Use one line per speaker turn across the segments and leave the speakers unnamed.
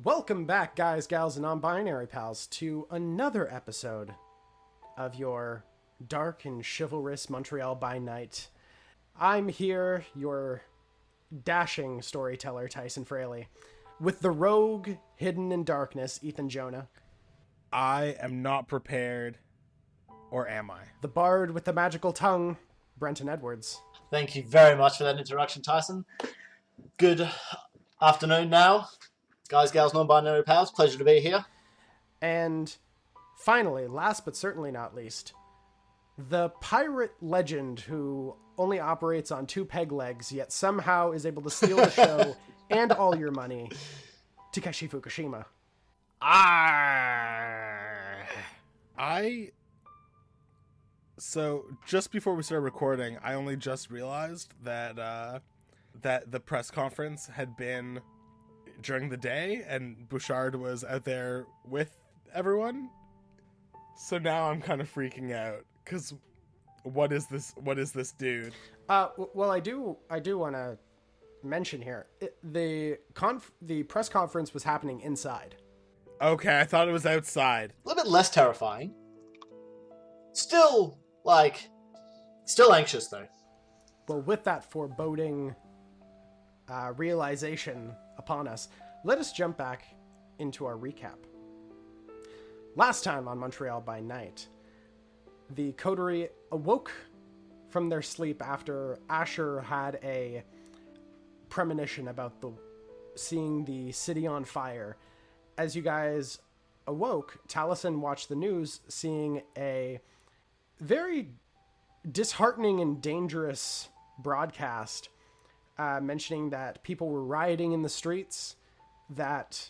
Welcome back, guys, gals, and non-binary pals, to another episode of your dark and chivalrous Montreal by Night. I'm here, your dashing storyteller, Tyson Fraleigh, with the rogue hidden in darkness, Ethan Jonah.
I am not prepared, or am I?
The bard with the magical tongue, Brenten Edwards.
Thank you very much for that introduction, Tyson. Good afternoon now. Guys, gals, non-binary pals, pleasure to be here.
And finally, last but certainly not least, the pirate legend who only operates on two peg legs, yet somehow is able to steal the show and all your money, Takeshi Fukushima.
So just before we started recording, I only just realized that that the press conference had been during the day and Bouchard was out there with everyone. So now I'm kind of freaking out because what is this dude?
Well, I do want to mention here, the press conference was happening inside.
Okay, I thought it was outside.
A little bit less terrifying. Still anxious, though.
Well, with that foreboding realization upon us, let us jump back into our recap. Last time on Montreal by Night, the coterie awoke from their sleep after Asher had a premonition about seeing the city on fire. As you guys awoke, Talisen watched the news, seeing a very disheartening and dangerous broadcast mentioning that people were rioting in the streets, that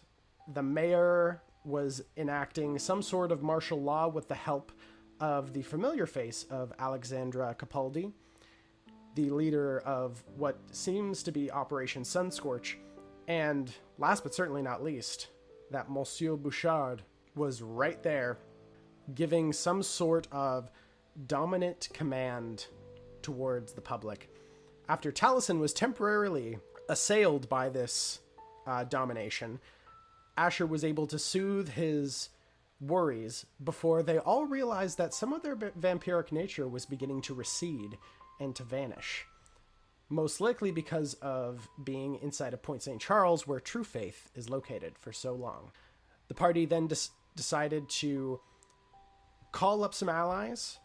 the mayor was enacting some sort of martial law with the help of the familiar face of Alexandra Capaldi, the leader of what seems to be Operation Sunscorch, and last but certainly not least, that Monsieur Bouchard was right there, giving some sort of dominant command towards the public. After Talisen was temporarily assailed by this domination, Asher was able to soothe his worries before they all realized that some of their vampiric nature was beginning to recede and to vanish. Most likely because of being inside of Point St. Charles, where True Faith is located for so long. The party then decided to call up some allies,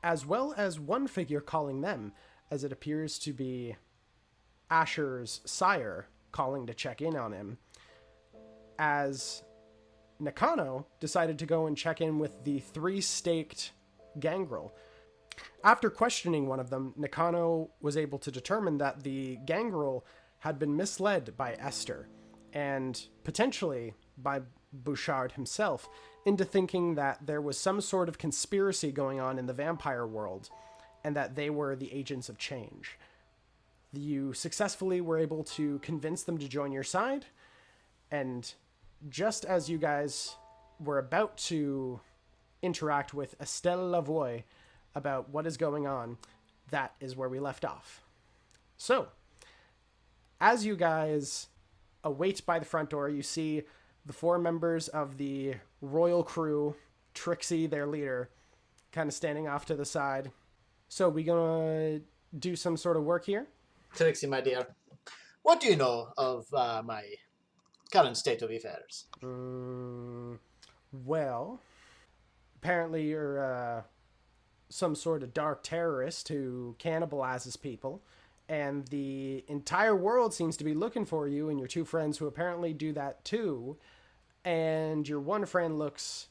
as well as one figure calling them, as it appears to be Asher's sire calling to check in on him, as Nakano decided to go and check in with the three staked gangrel. After questioning one of them, Nakano was able to determine that the gangrel had been misled by Esther, and potentially by Bouchard himself, into thinking that there was some sort of conspiracy going on in the vampire world, and that they were the agents of change. You successfully were able to convince them to join your side, and just as you guys were about to interact with Estelle Lavoie about what is going on, that is where we left off. So, as you guys await by the front door, you see the four members of the royal crew, Trixie, their leader, kind of standing off to the side. So, we gonna do some sort of work here?
Trixie, my dear, what do you know of my current state of affairs?
Well, apparently you're some sort of dark terrorist who cannibalizes people, and the entire world seems to be looking for you and your two friends who apparently do that too. And your one friend looks,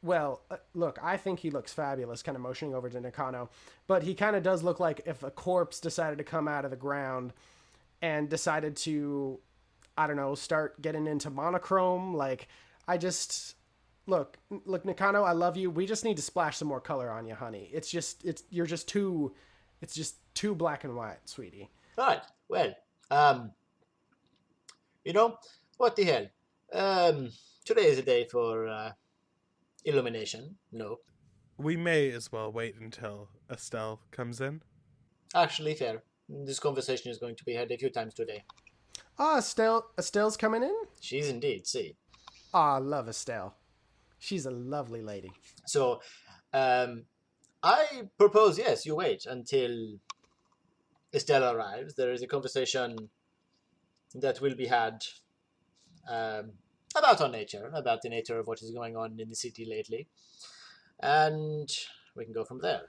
well, look, I think he looks fabulous, kind of motioning over to Nakano, but he kind of does look like if a corpse decided to come out of the ground and decided to, I don't know, start getting into monochrome. Like, look, Nakano, I love you. We just need to splash some more color on you, honey. You're just too black and white, sweetie.
Right, well, what the hell? Today is a day for illumination, no?
We may as well wait until Estelle comes in.
Actually, fair. This conversation is going to be had a few times today.
Estelle's coming in?
She's indeed, see.
Ah, love Estelle. She's a lovely lady.
So, I propose, yes, you wait until Estelle arrives. There is a conversation that will be had about our nature, about the nature of what is going on in the city lately. And we can go from there.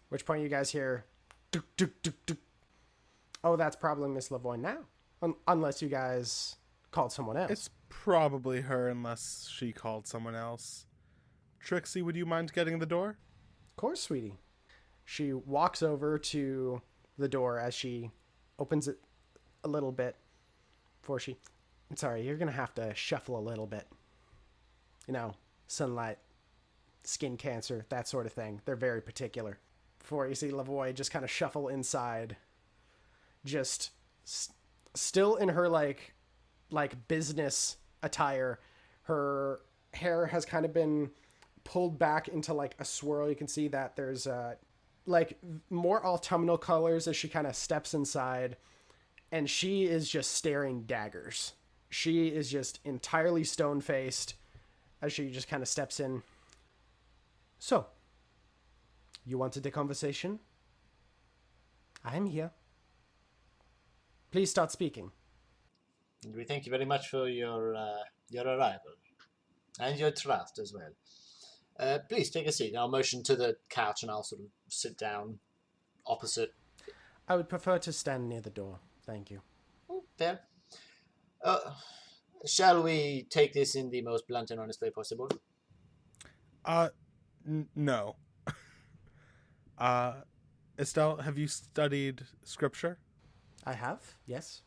Which point you guys hear, duk, duk, duk, duk. Oh, that's probably Miss Lavoie now. Unless you guys called someone else.
It's probably her unless she called someone else. Trixie, would you mind getting the door?
Of course, sweetie. She walks over to the door as she opens it a little bit before she... Sorry, you're going to have to shuffle a little bit. You know, sunlight, skin cancer, that sort of thing. They're very particular. Before you see Lavoie just kind of shuffle inside. Just still in her, like business attire. Her hair has kind of been pulled back into, like, a swirl. You can see that there's, like, more autumnal colors as she kind of steps inside. And she is just staring daggers. She is just entirely stone-faced as she just kind of steps in. So, you wanted a conversation? I'm here. Please start speaking.
And we thank you very much for your arrival. And your trust as well. Please take a seat. I'll motion to the couch and I'll sort of sit down opposite.
I would prefer to stand near the door. Thank you.
Oh, fair. Shall we take this in the most blunt and honest way possible?
No. Estelle, have you studied scripture?
I have, yes.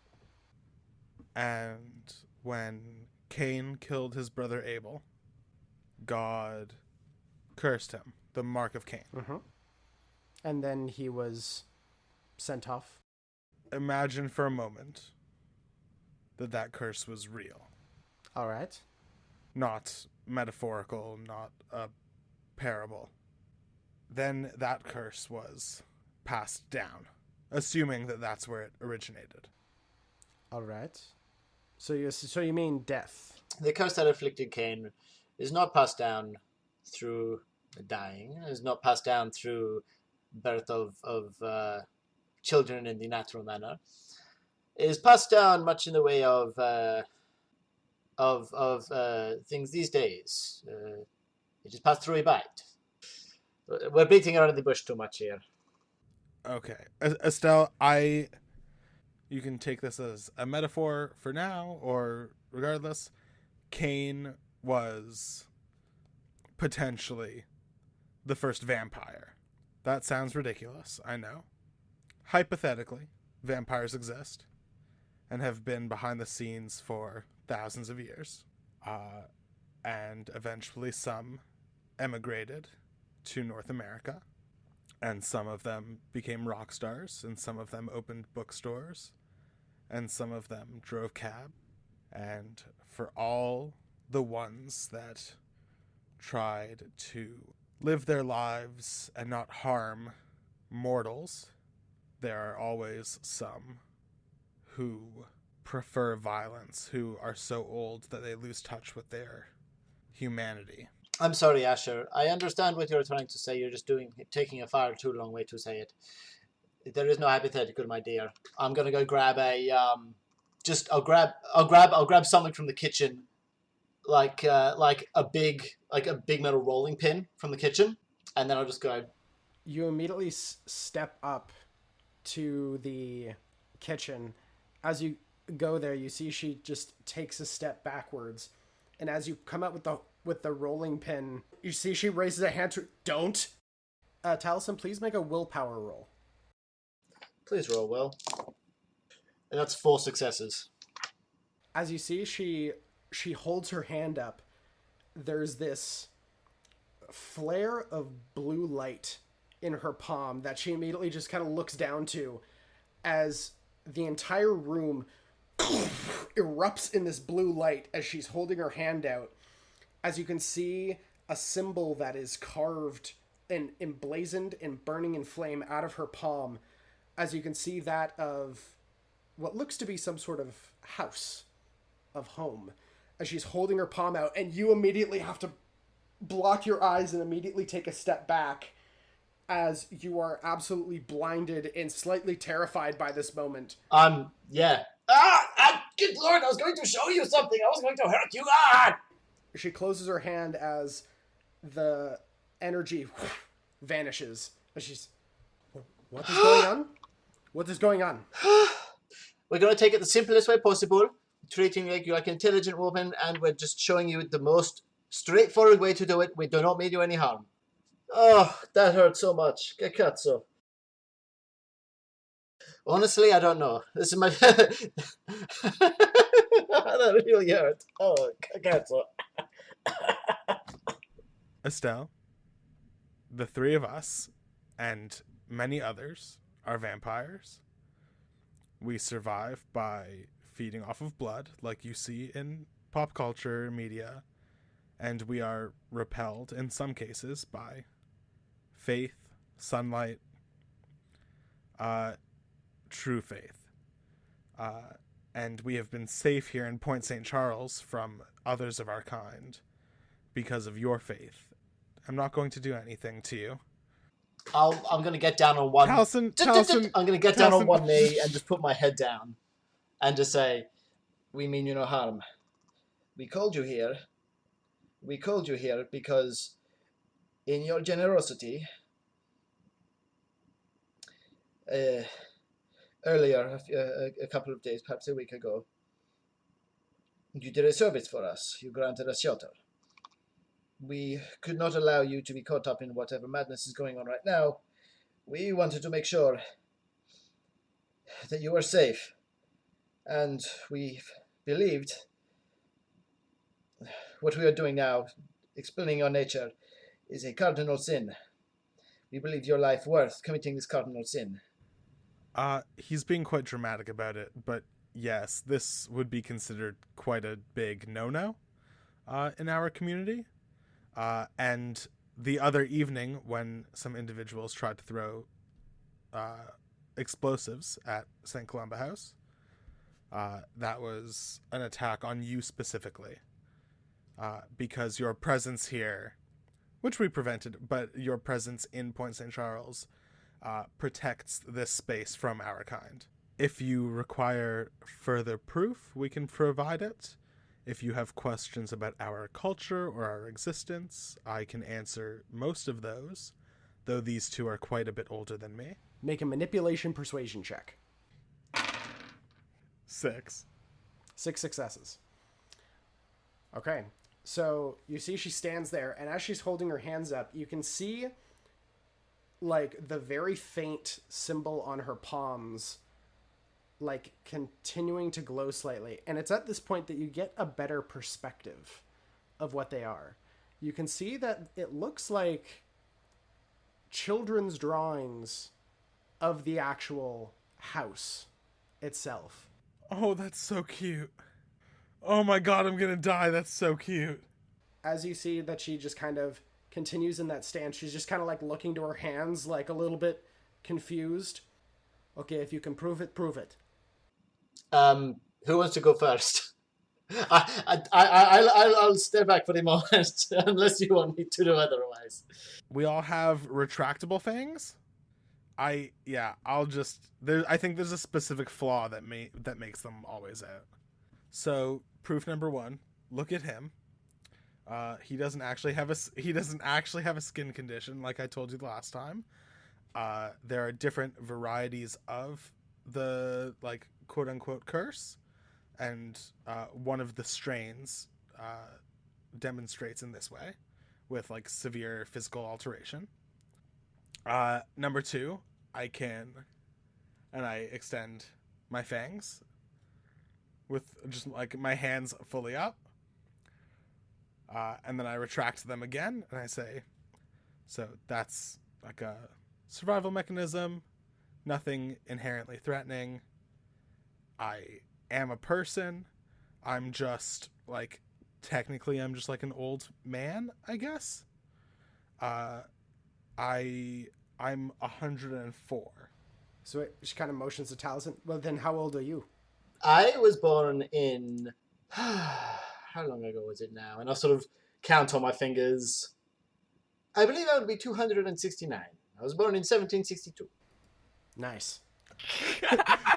And when Cain killed his brother Abel, God cursed him, the mark of Cain.
Mm-hmm. And then he was sent off.
Imagine for a moment that curse was real.
All right.
Not metaphorical, not a parable. Then that curse was passed down, assuming that that's where it originated.
All right. So you mean death?
The curse that afflicted Cain is not passed down through dying. Is not passed down through birth of children in the natural manner. It is passed down much in the way of things these days. It is passed through a bite. We're beating around the bush too much here.
Okay. Estelle, you can take this as a metaphor for now, or regardless, Cain was potentially the first vampire. That sounds ridiculous, I know. Hypothetically, vampires exist and have been behind the scenes for thousands of years. And eventually some emigrated to North America. And some of them became rock stars, and some of them opened bookstores, and some of them drove cab. And for all the ones that tried to live their lives and not harm mortals, there are always some who prefer violence, who are so old that they lose touch with their humanity.
I'm sorry, Asher. I understand what you're trying to say. You're just taking a far too long way to say it. There is no hypothetical, my dear. I'm gonna go grab I'll grab something from the kitchen, like a big metal rolling pin from the kitchen, and then I'll just go.
You immediately step up to the kitchen. As you go there, you see she just takes a step backwards, and as you come out with the rolling pin, you see she raises a hand to don't. Talisen, please make a willpower roll.
Please roll well. And that's 4 successes.
As you see, she holds her hand up. There's this flare of blue light in her palm that she immediately just kind of looks down to as the entire room erupts in this blue light as she's holding her hand out. As you can see, a symbol that is carved and emblazoned and burning in flame out of her palm. As you can see that of what looks to be some sort of house of home as she's holding her palm out, and you immediately have to block your eyes and immediately take a step back as you are absolutely blinded and slightly terrified by this moment.
Yeah. Good Lord, I was going to show you something. I was going to hurt you.
She closes her hand as the energy vanishes. She's, what is going on? What is going on?
We're going to take it the simplest way possible, treating you like an intelligent woman, and we're just showing you the most straightforward way to do it. We do not mean you any harm. Oh, that hurt so much. Cazzo. Honestly, I don't know. This is my... That really hurt. Oh, cazzo.
Estelle, the three of us, and many others, are vampires. We survive by feeding off of blood, like you see in pop culture media, and we are repelled, in some cases, by faith, sunlight, true faith. And we have been safe here in Point St. Charles from others of our kind because of your faith. I'm not going to do anything to you.
I'm going to get down on one...
Taliesin,
I'm going to get down on one knee and just put my head down and just say, we mean you no harm. We called you here. We called you here because in your generosity, earlier, a couple of days, perhaps a week ago, you did a service for us. You granted us shelter. We could not allow you to be caught up in whatever madness is going on right now. We wanted to make sure that you were safe. And we believed what we are doing now, explaining your nature, is a cardinal sin. We believe your life worth committing this cardinal sin.
He's being quite dramatic about it, but yes, this would be considered quite a big no-no in our community. And the other evening, when some individuals tried to throw explosives at St. Columba House, that was an attack on you specifically. Because your presence here, which we prevented, but your presence in Point St. Charles protects this space from our kind. If you require further proof, we can provide it. If you have questions about our culture or our existence, I can answer most of those, though these two are quite a bit older than me.
Make a manipulation persuasion check.
6.
6 successes. Okay, so you see she stands there, and as she's holding her hands up, you can see like the very faint symbol on her palms like continuing to glow slightly, and it's at this point that you get a better perspective of what they are. You can see that it looks like children's drawings of the actual house itself.
Oh, that's so cute. Oh my god, I'm gonna die. That's so cute.
As you see that she just kind of continues in that stance, she's just kind of like looking to her hands, like a little bit confused. Okay, if you can prove it, prove it.
Who wants to go first? I'll step back for the moment, unless you want me to do otherwise.
We all have retractable fangs. I think there's a specific flaw that makes them always out. So proof number 1, look at him. He doesn't actually have a skin condition, like I told you the last time. There are different varieties of the like quote unquote curse, and one of the strains demonstrates in this way, with like severe physical alteration. Number 2, I extend my fangs with just like my hands fully up, and then I retract them again, and I say, so that's like a survival mechanism, nothing inherently threatening. I am a person. I'm just like, technically I'm just like an old man, I guess. I'm 104.
So she kind of motions to Taliesin. Well, then how old are you?
I was born in... How long ago was it now? And I'll sort of count on my fingers. I believe I would be 269. I was born in 1762.
Nice.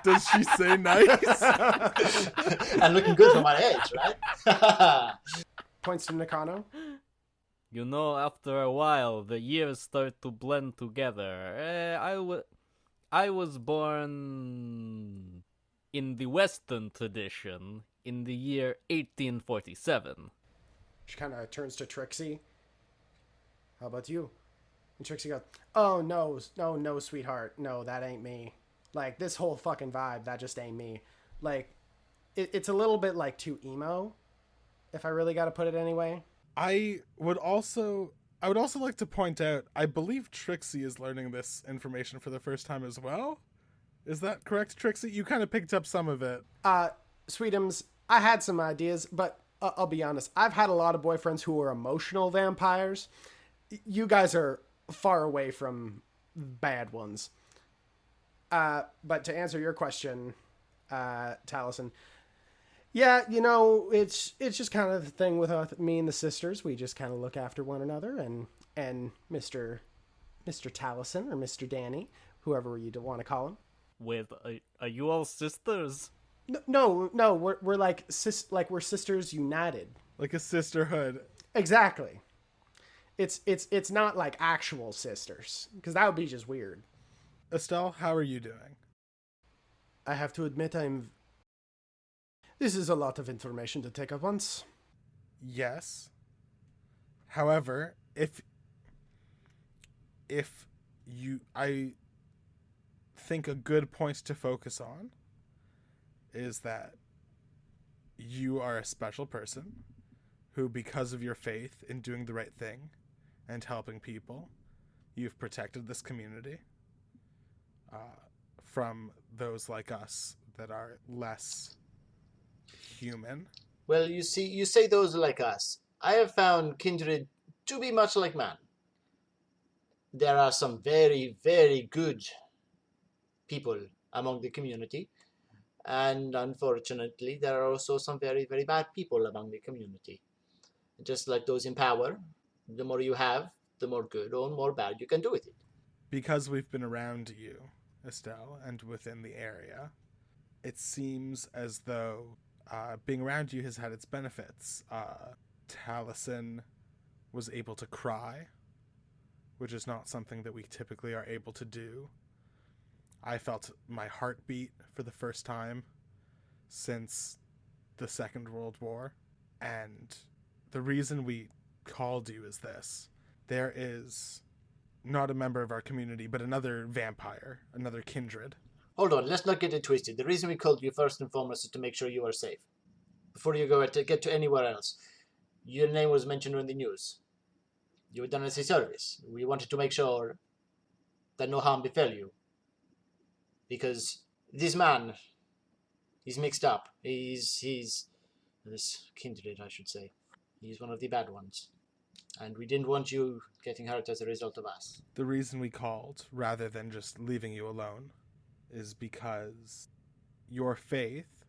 Does she say nice?
And looking good for my age, right?
Points to Nakano.
You know, after a while, the years start to blend together. I was born in the Western tradition in the year 1847.
She kind of turns to Trixie. How about you? And Trixie goes, oh, no, sweetheart. No, that ain't me. Like, this whole fucking vibe, that just ain't me. Like, it's a little bit, like, too emo, if I really got to put it anyway.
I would also like to point out, I believe Trixie is learning this information for the first time as well. Is that correct, Trixie? You kind of picked up some of it.
Sweetums, I had some ideas, but I'll be honest. I've had a lot of boyfriends who are emotional vampires. You guys are far away from bad ones. But to answer your question, Taliesin, yeah, you know, it's just kind of the thing with me and the sisters. We just kind of look after one another, and Mr. Taliesin or Mr. Danny, whoever you want to call him.
Wait, are you all sisters?
No, we're like we're sisters united.
Like a sisterhood.
Exactly. It's not like actual sisters, because that would be just weird.
Estelle, how are you doing?
I have to admit this is a lot of information to take at once.
Yes. However, I think a good point to focus on is that you are a special person who, because of your faith in doing the right thing and helping people, you've protected this community from those like us that are less human.
Well, you say those like us. I have found kindred to be much like man. There are some very, very good people among the community, and unfortunately, there are also some very, very bad people among the community. Just like those in power, the more you have, the more good or more bad you can do with it.
Because we've been around you, Estelle, and within the area, it seems as though being around you has had its benefits. Taliesin was able to cry, which is not something that we typically are able to do. I felt my heartbeat for the first time since the Second World War. And the reason we called you is this. There is not a member of our community, but another vampire, another kindred.
Hold on, let's not get it twisted. The reason we called you first and foremost is to make sure you are safe. Before you go to get to anywhere else, your name was mentioned in the news. You were done as a service. We wanted to make sure that no harm befell you. Because this man, he's mixed up. He's this kindred, I should say. He's one of the bad ones. And we didn't want you getting hurt as a result of us.
The reason we called, rather than just leaving you alone, is because your faith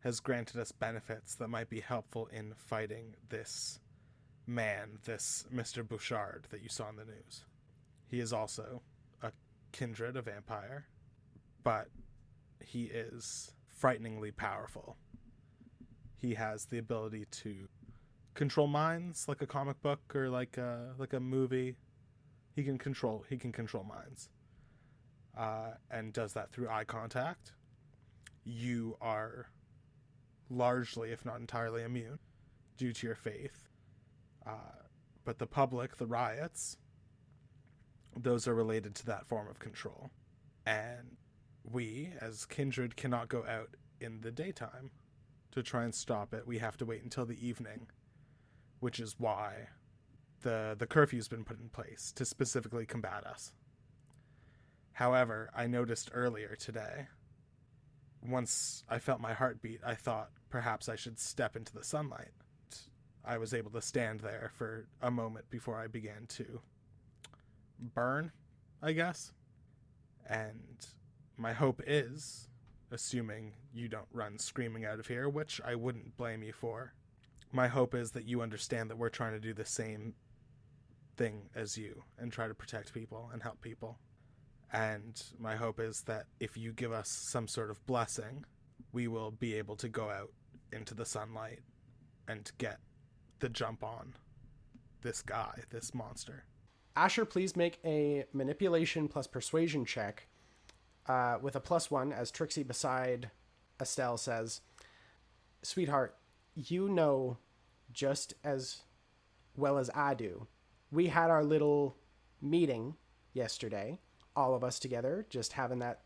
has granted us benefits that might be helpful in fighting this man, this Mr. Bouchard that you saw in the news. He is also a kindred, a vampire, but he is frighteningly powerful. He has the ability to control minds, like a comic book or like a movie. He can control minds, and does that through eye contact. You are largely, if not entirely, immune due to your faith. But the public, the riots, those are related to that form of control. And we, as kindred, cannot go out in the daytime to try and stop it. We have to wait until the evening, which is why the curfew's been put in place to specifically combat us. However, I noticed earlier today, once I felt my heartbeat, I thought perhaps I should step into the sunlight. I was able to stand there for a moment before I began to burn, I guess. And my hope is, assuming you don't run screaming out of here, which I wouldn't blame you for, my hope is that you understand that we're trying to do the same thing as you and try to protect people and help people. And my hope is that if you give us some sort of blessing, we will be able to go out into the sunlight and get the jump on this guy, this monster.
Asher, please make a manipulation plus persuasion check with a +1, as Trixie beside Estelle says, "Sweetheart, you know just as well as I do. We had our little meeting yesterday, all of us together, just having that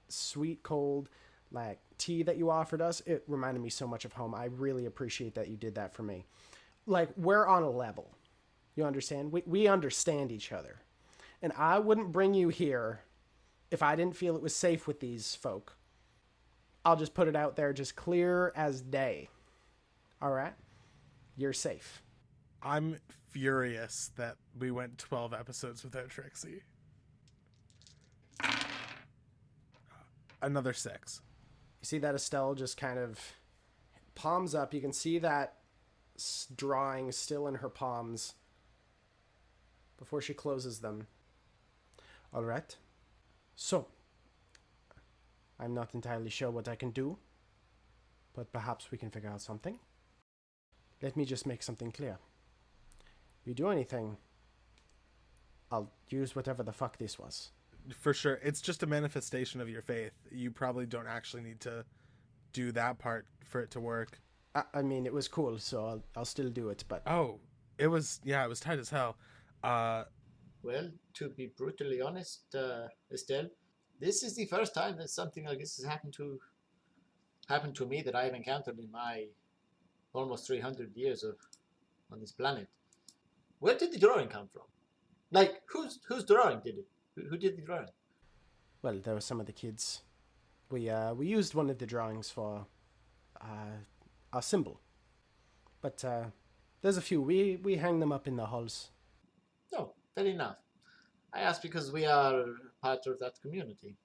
sweet, cold, like, tea that you offered us. It reminded me so much of home. I really appreciate that you did that for me. Like, we're on a level. You understand? We understand each other. And I wouldn't bring you here if I didn't feel it was safe with these folk. I'll just put it out there, just clear as day. All right? You're safe."
I'm furious that we went 12 episodes without Trixie. Another 6.
You see that Estelle just kind of palms up. You can see that drawing still in her palms before she closes them. "All right. So, I'm not entirely sure what I can do, but perhaps we can figure out something. Let me just make something clear. You do anything, I'll use whatever the fuck this was."
For sure. It's just a manifestation of your faith. You probably don't actually need to do that part for it to work.
I mean, it was cool, so I'll still do it, but...
Oh, it was tight as hell.
Well, to be brutally honest, Estelle, this is the first time that something like this has happened to me that I've encountered in my almost 300 years on this planet. Where did the drawing come from? Like, whose drawing did it? Who did the drawing?
Well, there were some of the kids. We used one of the drawings for our symbol. But there's a few. We hang them up in the halls.
Oh, fair enough. I asked because we are part of that community.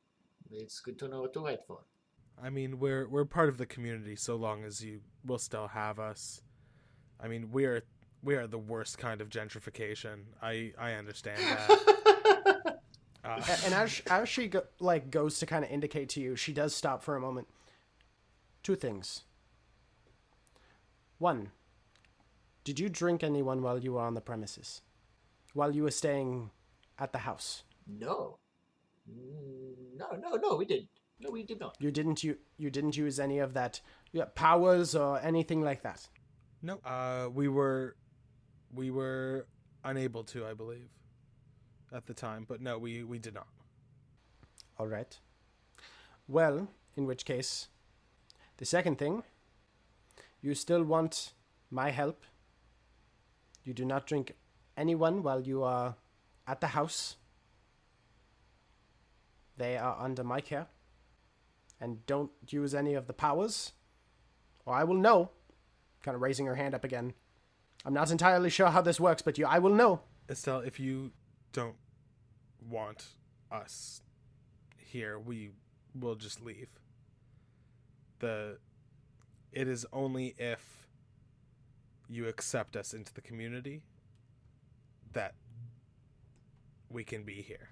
It's good to know what to wait for.
I mean, we're part of the community so long as you will still have us. I mean, we are the worst kind of gentrification. I understand that.
And as she goes to kind of indicate to you, she does stop for a moment. 2 things. 1, did you drink anyone while you were on the premises? While you were staying at the house?
No, we didn't. No, we did not.
You didn't use any of that powers or anything like that?
No, we were unable to, I believe, at the time, but no, we did not.
All right. Well, in which case, the second thing, you still want my help. You do not drink anyone while you are at the house. They are under my care. And don't use any of the powers, or I will know. Kind of raising her hand up again. I'm not entirely sure how this works, but I will know.
Estelle, if you don't want us here, we will just leave. It is only if you accept us into the community that we can be here.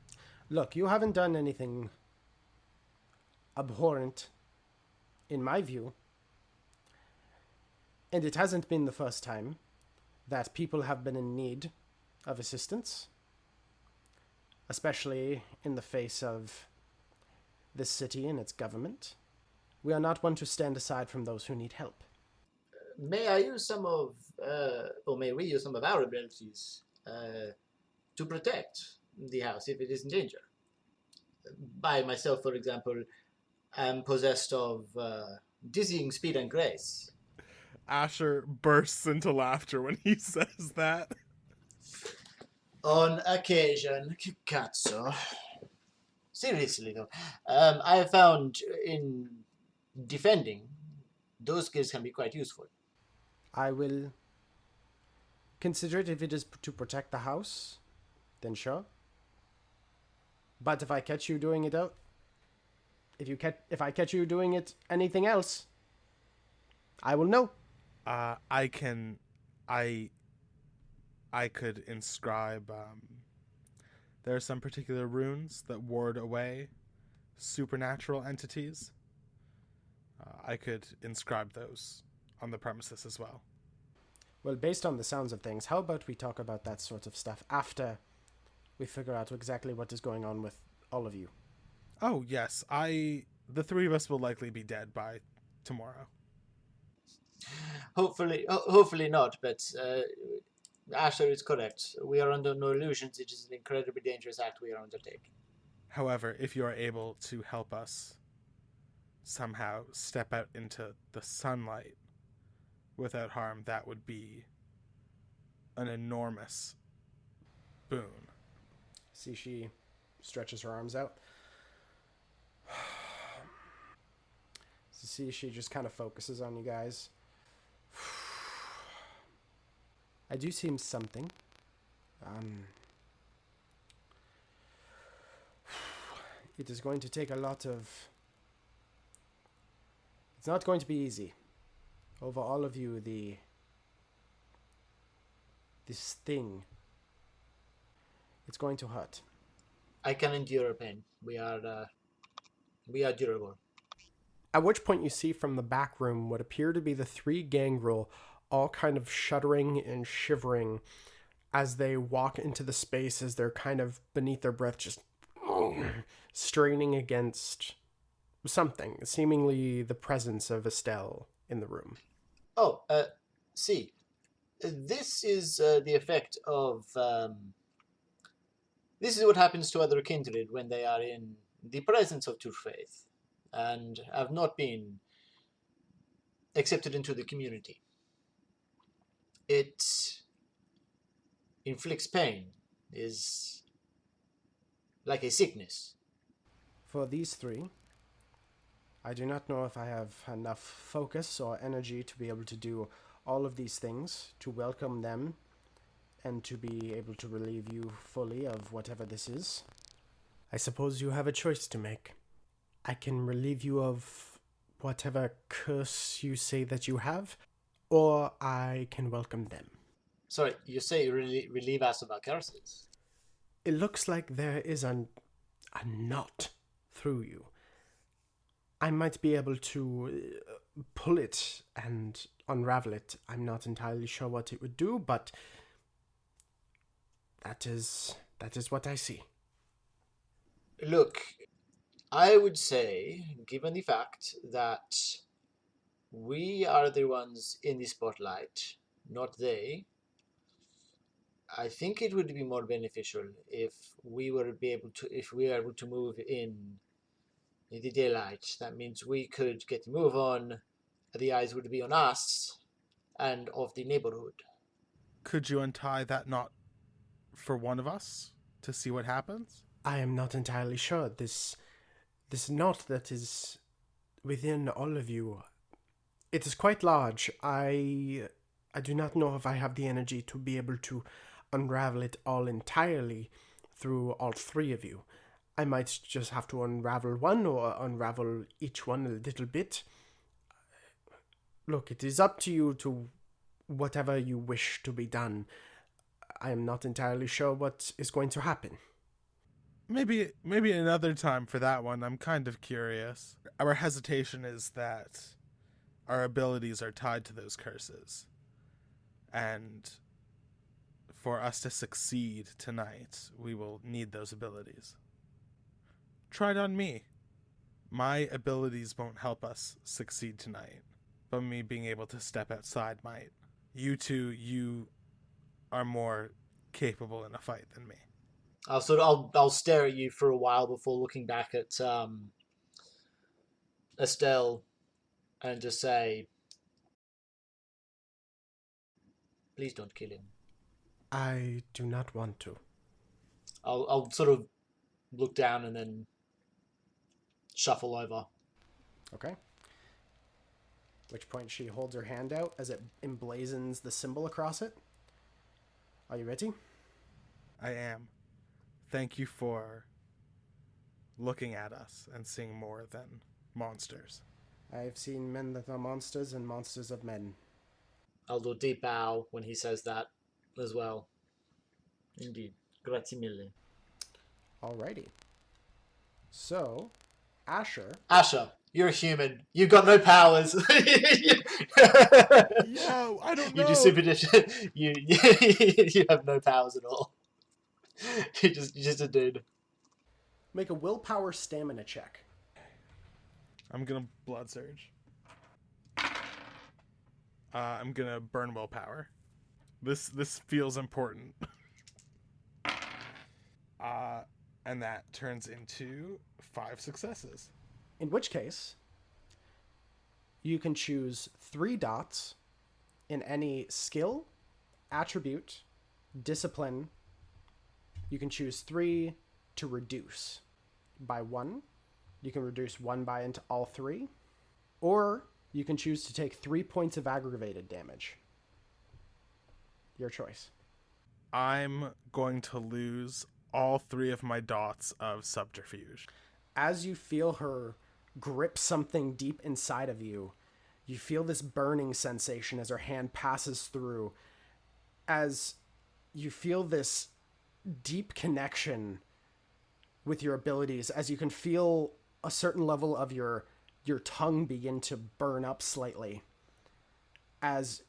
Look, you haven't done anything abhorrent, in my view. And it hasn't been the first time that people have been in need of assistance, especially in the face of this city and its government. We are not one to stand aside from those who need help.
May I use some of, or may we use some of our abilities to protect the house if it is in danger? I myself, for example, am possessed of dizzying speed and grace.
Asher bursts into laughter when he says that.
On occasion, cazzo. Seriously though, I have found in defending, those skills can be quite useful.
I will consider it if it is to protect the house, then sure. But if I catch you doing it out, If I catch you doing it anything else, I will know.
I could inscribe. There are some particular runes that ward away supernatural entities. I could inscribe those on the premises as well.
Well, based on the sounds of things, how about we talk about that sort of stuff after we figure out exactly what is going on with all of you?
Oh, yes. The three of us will likely be dead by tomorrow.
Hopefully not, but Asher is correct. We are under no illusions. It is an incredibly dangerous act we are undertaking.
However, if you are able to help us somehow step out into the sunlight without harm, that would be an enormous boon.
See, she stretches her arms out. See, she just kind of focuses on you guys. I do seem something. It is going to take a lot of... It's not going to be easy. Over all of you, this thing, it's going to hurt.
I can endure pain. We are durable.
At which point you see from the back room what appear to be the three gangrel all kind of shuddering and shivering as they walk into the space, as they're kind of beneath their breath just straining against something, seemingly the presence of Estelle in the room.
Oh, see, this is the effect of... this is what happens to other kindred when they are in the presence of true faith and have not been accepted into the community. It inflicts pain, is like a sickness.
For these three, I do not know if I have enough focus or energy to be able to do all of these things, to welcome them, and to be able to relieve you fully of whatever this is. I suppose you have a choice to make. I can relieve you of whatever curse you say that you have, or I can welcome them.
Sorry, you say you relieve us of our curses?
It looks like there is a knot through you. I might be able to pull it and unravel it. I'm not entirely sure what it would do, but that is what I see.
Look, I would say, given the fact that we are the ones in the spotlight, not they, I think it would be more beneficial if we were able to move in the daylight. That means we could get the move on. The eyes would be on us and of the neighborhood.
Could you untie that knot for one of us to see what happens?
I am not entirely sure. This knot that is within all of you, it is quite large. I do not know if I have the energy to be able to unravel it all entirely through all three of you. I might just have to unravel one or unravel each one a little bit. Look, it is up to you to whatever you wish to be done. I am not entirely sure what is going to happen.
Maybe another time for that one. I'm kind of curious. Our hesitation is that our abilities are tied to those curses. And for us to succeed tonight, we will need those abilities. Try it on me. My abilities won't help us succeed tonight, but me being able to step outside might. You are more capable in a fight than me.
I'll stare at you for a while before looking back at Estelle and just say, please don't kill him.
I do not want to.
I'll sort of look down and then shuffle over.
Okay. At which point she holds her hand out as it emblazons the symbol across it. Are you ready?
I am. Thank you for looking at us and seeing more than monsters.
I've seen men that are monsters and monsters of men.
I'll do a deep bow when he says that as well.
Indeed. Grazie mille.
Alrighty. So, Asher.
Asher, you're a human. You've got no powers.
Yo, I don't know.
You do superstition. You have no powers at all. You're just a dude.
Make a willpower stamina check.
I'm gonna blood surge. I'm gonna burn willpower. This feels important. And that turns into 5 successes.
In which case, you can choose 3 dots in any skill, attribute, discipline. You can choose 3 to reduce by 1. You can reduce 1 by into all 3. Or you can choose to take 3 points of aggravated damage. Your choice.
I'm going to lose all 3 of my dots of subterfuge.
As you feel her grip something deep inside of you, you feel this burning sensation as her hand passes through. As you feel this deep connection with your abilities, as you can feel a certain level of your tongue begin to burn up slightly. As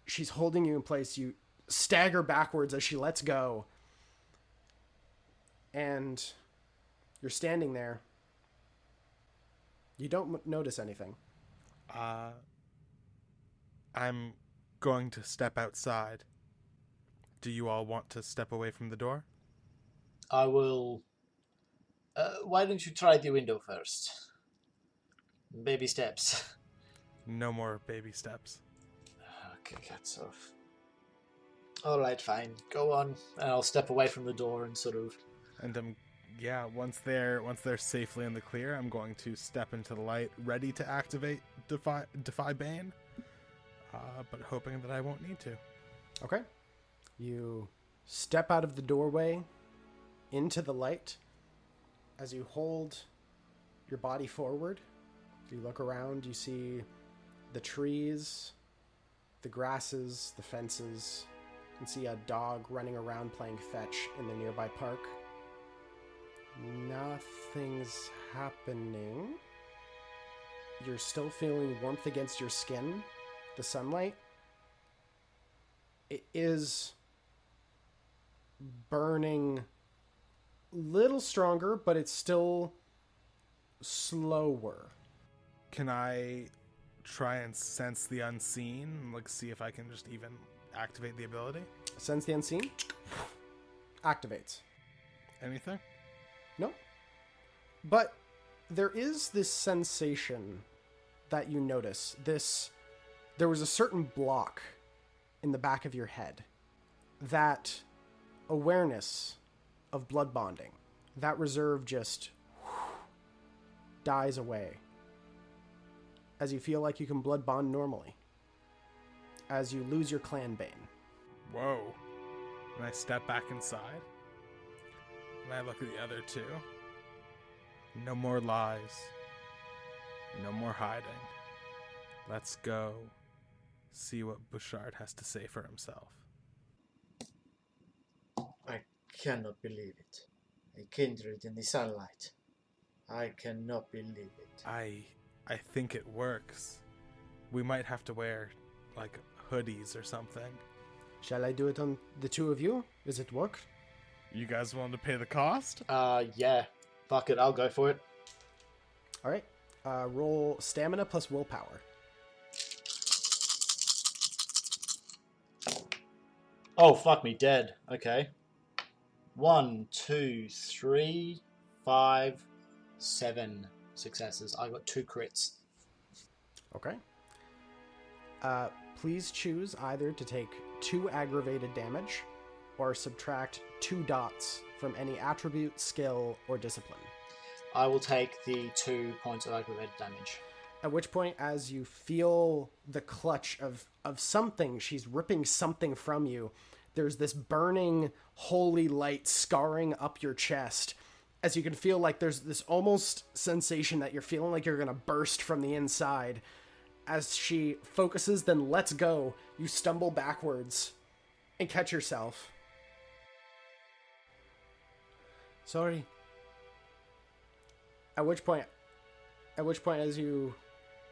she's holding you in place, you stagger backwards as she lets go. And you're standing there. You don't notice anything.
I'm going to step outside. Do you all want to step away from the door?
I will... why don't you try the window first? Baby steps.
No more baby steps.
Okay, cats off. Alright, fine. Go on. And I'll step away from the door and sort of...
And once they're safely in the clear, I'm going to step into the light, ready to activate Defy Bane, but hoping that I won't need to.
Okay. You step out of the doorway into the light. As you hold your body forward, you look around, you see the trees, the grasses, the fences. You can see a dog running around playing fetch in the nearby park. Nothing's happening. You're still feeling warmth against your skin, the sunlight. It is burning a little stronger, but it's still slower.
Can I try and sense the unseen? Like, see if I can just even activate the ability?
Sense the unseen. Activates.
Anything?
No. But there is this sensation that you notice. There was a certain block in the back of your head. That awareness of blood bonding, that reserve just dies away. As you feel like you can blood bond normally. As you lose your clan bane.
Whoa. And I step back inside. And I look at the other 2. No more lies. No more hiding. Let's go see what Bouchard has to say for himself.
I cannot believe it. A kindred in the sunlight. I cannot believe it.
I think it works. We might have to wear, like, hoodies or something.
Shall I do it on the 2 of you? Does it work?
You guys willing to pay the cost?
Yeah. Fuck it, I'll go for it.
Alright. Roll stamina plus willpower.
Oh, fuck me, dead. Okay. 1, 2, 3, 5, 7 successes. I got 2 crits.
Okay. Please choose either to take 2 aggravated damage or subtract 2 dots from any attribute, skill, or discipline.
I will take the 2 points of aggravated damage.
At which point, as you feel the clutch of something, she's ripping something from you, there's this burning holy light scarring up your chest as you can feel like there's this almost sensation that you're feeling like you're gonna burst from the inside. As she focuses, then lets go, you stumble backwards and catch yourself. Sorry. At which point, as you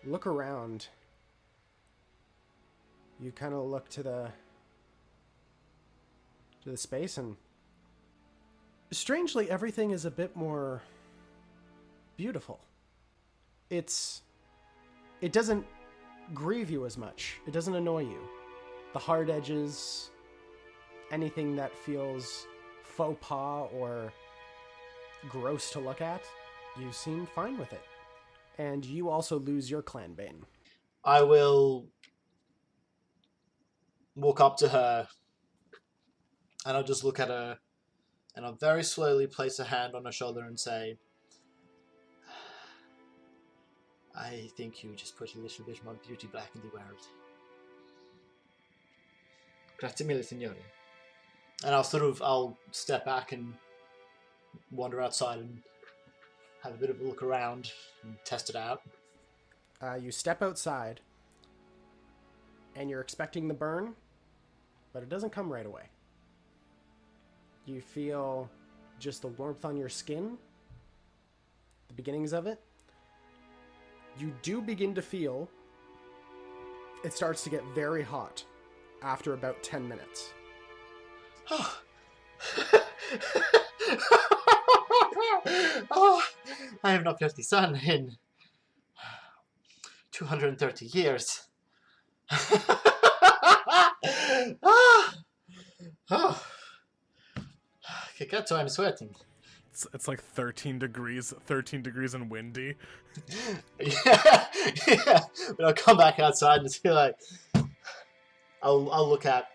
look around, you kind of look to the space, and strangely, everything is a bit more beautiful. It doesn't grieve you as much. It doesn't annoy you. The hard edges, anything that feels faux pas or gross to look at, you seem fine with it. And you also lose your clan bane.
I will walk up to her and I'll just look at her and I'll very slowly place a hand on her shoulder and say, I think you just put a little bit more beauty back in the world.
Grazie mille, signore.
And I'll step back and wander outside and have a bit of a look around and test it out.
You step outside, and you're expecting the burn, but it doesn't come right away. You feel just the warmth on your skin, the beginnings of it. You do begin to feel it starts to get very hot after about 10 minutes.
Oh, I have not felt the sun in 230 years. Kikatsu, I'm sweating.
It's like 13 degrees and windy.
Yeah. But I'll come back outside and feel like I'll look at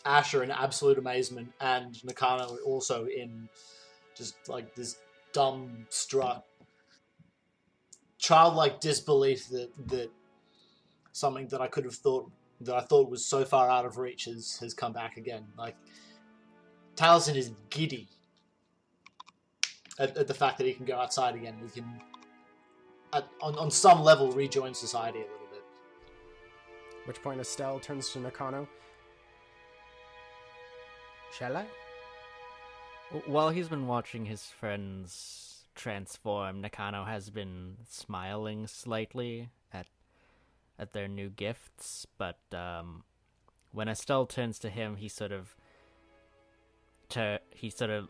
Asher in absolute amazement and Nakano also in just like this dumbstruck, childlike disbelief that something that I thought was so far out of reach has come back again. Like Talisen is giddy at the fact that he can go outside again. He can, on some level, rejoin society a little bit.
At which point Estelle turns to Nakano. Shall I?
While he's been watching his friends transform, Nakano has been smiling slightly at their new gifts, but when Estelle turns to him, he sort of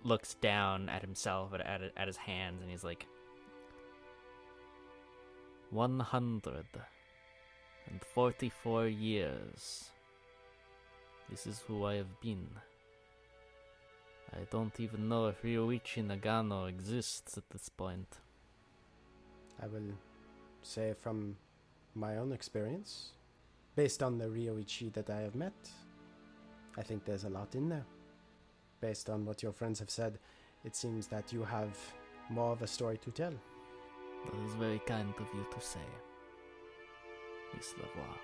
looks down at himself, at his hands, and he's like, 144 years. This is who I have been. I don't even know if Ryoichi Nagano exists at this point.
I will say from my own experience, based on the Ryoichi that I have met, I think there's a lot in there. Based on what your friends have said, it seems that you have more of a story to tell.
That is very kind of you to say, Miss Lavoie.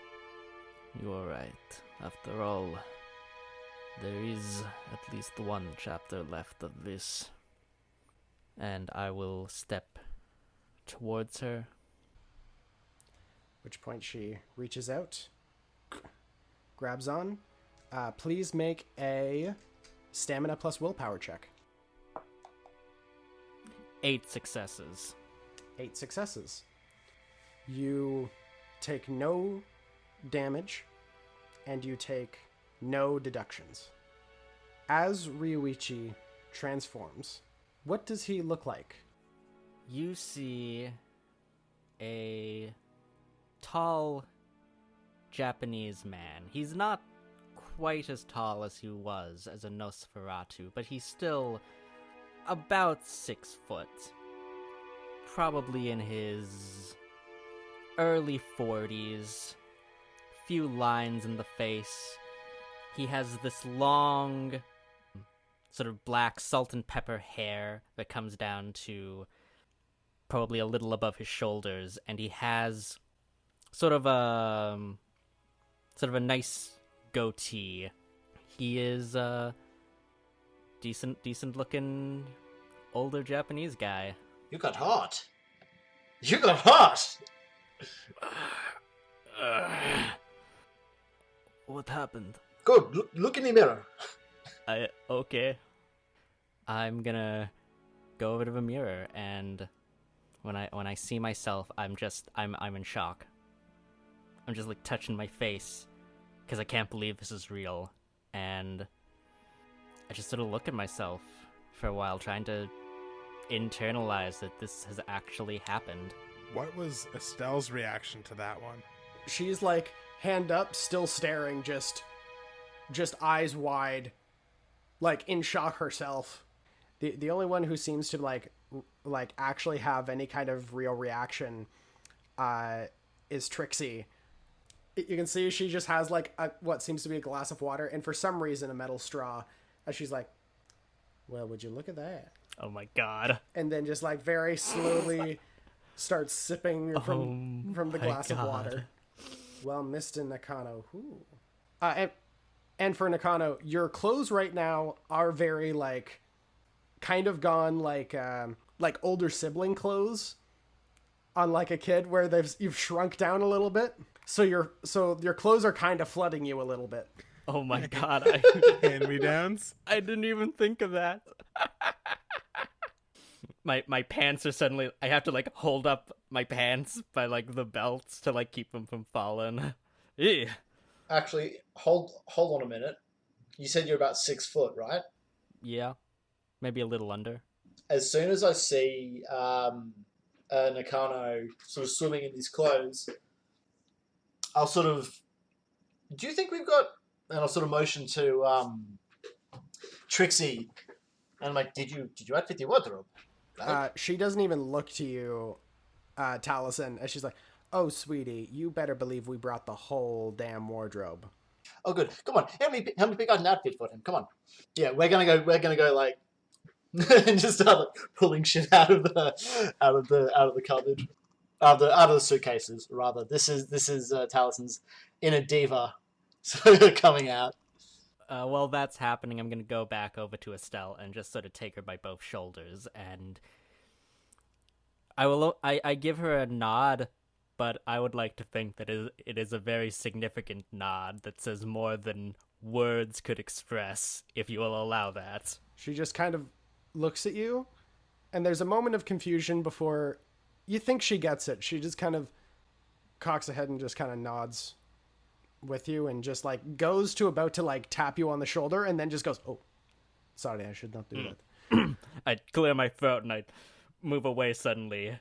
You are right. After all, there is at least one chapter left of this. And I will step towards her.
At which point she reaches out, grabs on. Please make a stamina plus willpower check.
8 successes.
8 successes. You take no damage, and you take no deductions. As Ryoichi transforms, what does he look like?
You see a tall Japanese man. He's not quite as tall as he was as a Nosferatu, but he's still about 6 foot. Probably in his early 40s. Few lines in the face. He has this long, sort of black salt and pepper hair that comes down to probably a little above his shoulders, and he has sort of a nice goatee. He is a decent looking older Japanese guy.
You got hot. You got hot!
What happened?
Good, look in the mirror.
Okay. I'm gonna go over to the mirror, and when I see myself, I'm in shock. I'm just like touching my face because I can't believe this is real, and I just sort of look at myself for a while, trying to internalize that this has actually happened.
What was Estelle's reaction to that one?
She's like hand up, still staring, just eyes wide, like in shock herself. The only one who seems to like actually have any kind of real reaction is Trixie. You can see she just has like what seems to be a glass of water, and for some reason a metal straw, as she's like, well, would you look at that?
Oh my god.
And then just like very slowly starts sipping from the glass of water. Well, Mr. Nakano, and for Nakano, your clothes right now are very like kind of gone like older sibling clothes on like a kid, where you've shrunk down a little bit. So your clothes are kind of flooding you a little bit.
Oh my god.
Hand-me-downs?
I didn't even think of that. My pants are suddenly, I have to like hold up my pants by like the belts to like keep them from falling. Ew.
Actually, hold on a minute. You said you're about 6 foot, right?
Yeah. Maybe a little under.
As soon as I see Nakano sort of swimming in his clothes, I'll sort of... Do you think we've got... And I'll sort of motion to Trixie, and I'm like, did you outfit your wardrobe?
She doesn't even look to you, Talisen, and she's like, oh, sweetie, you better believe we brought the whole damn wardrobe.
Oh, good. Come on, help me pick out an outfit for him. Come on. Yeah, we're gonna go like, and just start like, pulling shit out of the cupboard, out of the suitcases. Rather, this is Talisen's inner diva, so coming out.
While that's happening, I'm gonna go back over to Estelle and just sort of take her by both shoulders, and I give her a nod, but I would like to think that it is a very significant nod that says more than words could express, if you will allow that.
She just kind of looks at you, and there's a moment of confusion before you think she gets it. She just kind of cocks ahead and just kind of nods with you, and just like goes to about to like tap you on the shoulder, and then just goes, oh, sorry, I should not do that.
I'd clear my throat and I'd move away suddenly,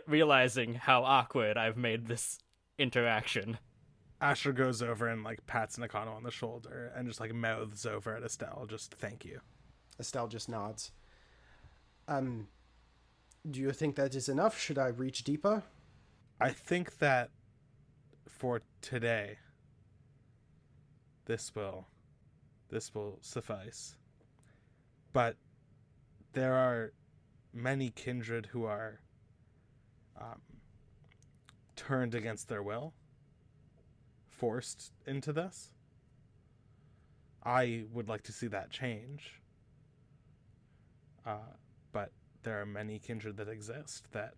realizing how awkward I've made this interaction.
Asher goes over and like pats Nakano on the shoulder and just like mouths over at Estelle, just thank you.
Estelle just nods. Do you think that is enough? Should I reach deeper?
I think that for today, this will suffice. But there are many kindred who are turned against their will, forced into this. I would like to see that change. But there are many kindred that exist that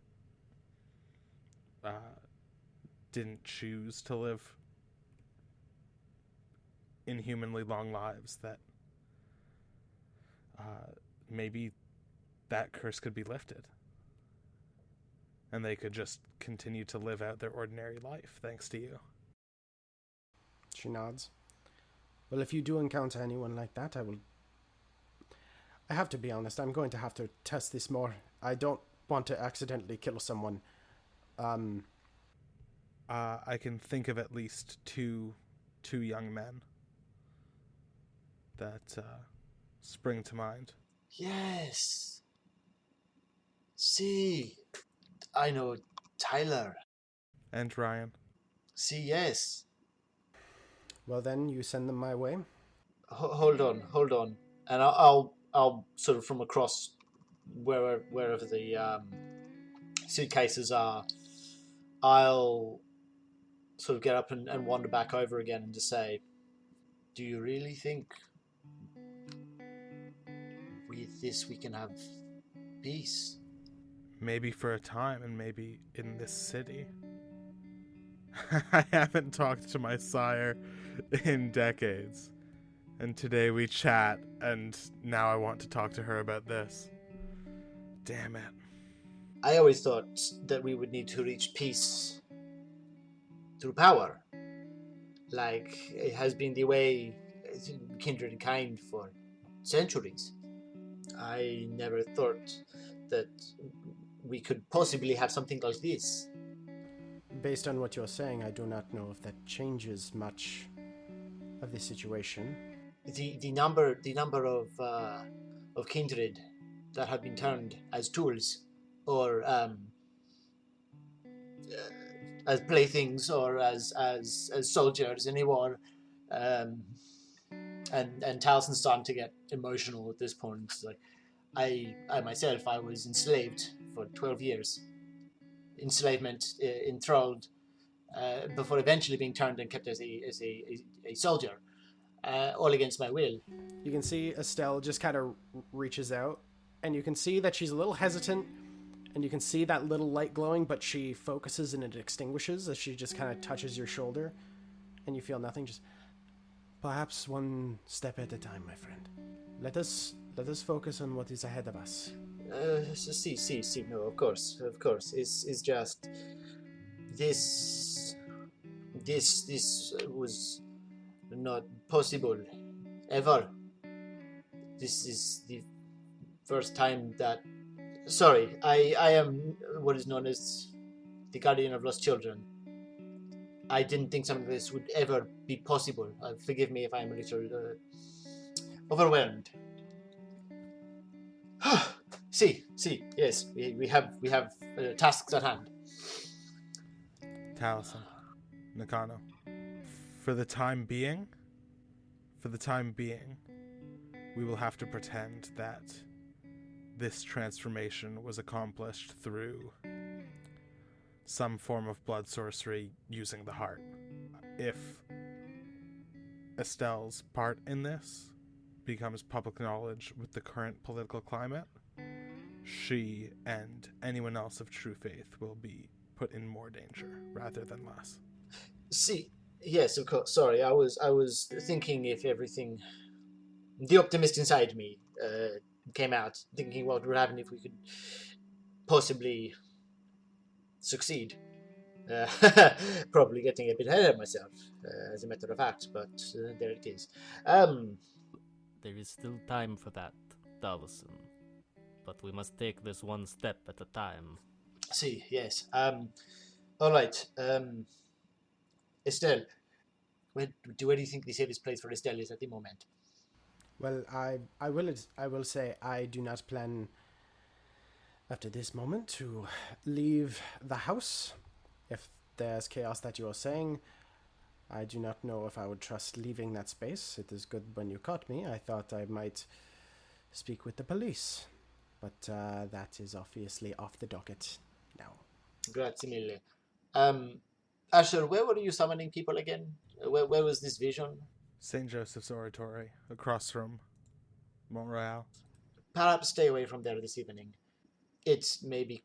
didn't choose to live inhumanly long lives, that maybe that curse could be lifted and they could just continue to live out their ordinary life thanks to you.
She nods. Well, if you do encounter anyone like that, I have to be honest, I'm going to have to test this more. I don't want to accidentally kill someone.
I can think of at least two young men that spring to mind.
Yes. See, I know Tyler.
And Ryan.
See, yes.
Well, then you send them my way.
Hold on, and I'll sort of from across wherever the suitcases are, I'll sort of get up and wander back over again and just say, do you really think with this we can have peace.
Maybe for a time, and maybe in this city. I haven't talked to my sire in decades. And today we chat, and now I want to talk to her about this. Damn it.
I always thought that we would need to reach peace through power. Like it has been the way kindred kind for centuries. I never thought that we could possibly have something like this.
Based on what you're saying, I do not know if that changes much of the situation.
The number of kindred that have been turned as tools, or as playthings, or as soldiers in a war, and Talison's starting to get emotional at this point. It's like I myself, I was enslaved for 12 years. Enslavement, enthralled, before eventually being turned and kept as a soldier, all against my will.
You can see Estelle just kind of reaches out, and you can see that she's a little hesitant, and you can see that little light glowing, but she focuses and it extinguishes as she just kind of touches your shoulder, and you feel nothing. Just perhaps one step at a time, my friend. Let us focus on what is ahead of us.
See. No, of course. It's just this was not possible ever. This is the first time that. Sorry, I am what is known as the guardian of lost children. I didn't think something like this would ever be possible. Forgive me if I am a little overwhelmed. See, yes, we have tasks at hand.
Talisen, Nakano. For the time being, we will have to pretend that this transformation was accomplished through some form of blood sorcery using the heart. If Estelle's part in this becomes public knowledge with the current political climate, she and anyone else of true faith will be put in more danger rather than less.
See, yes, of course. Sorry, I was thinking if everything, the optimist inside me came out, thinking what would happen if we could possibly succeed. Probably getting a bit ahead of myself, as a matter of fact, but there it is.
There is still time for that, Talisen. But we must take this one step at a time.
See, yes. All right. Estelle, where do you think the safest place for Estelle is at the moment?
Well, I will say I do not plan after this moment to leave the house. If there's chaos that you are saying, I do not know if I would trust leaving that space. It is good when you caught me. I thought I might speak with the police. But that is obviously off the docket now.
Grazie mille. Asher, where were you summoning people again? Where was this vision?
St. Joseph's Oratory, across from Montreal.
Perhaps stay away from there this evening. It may be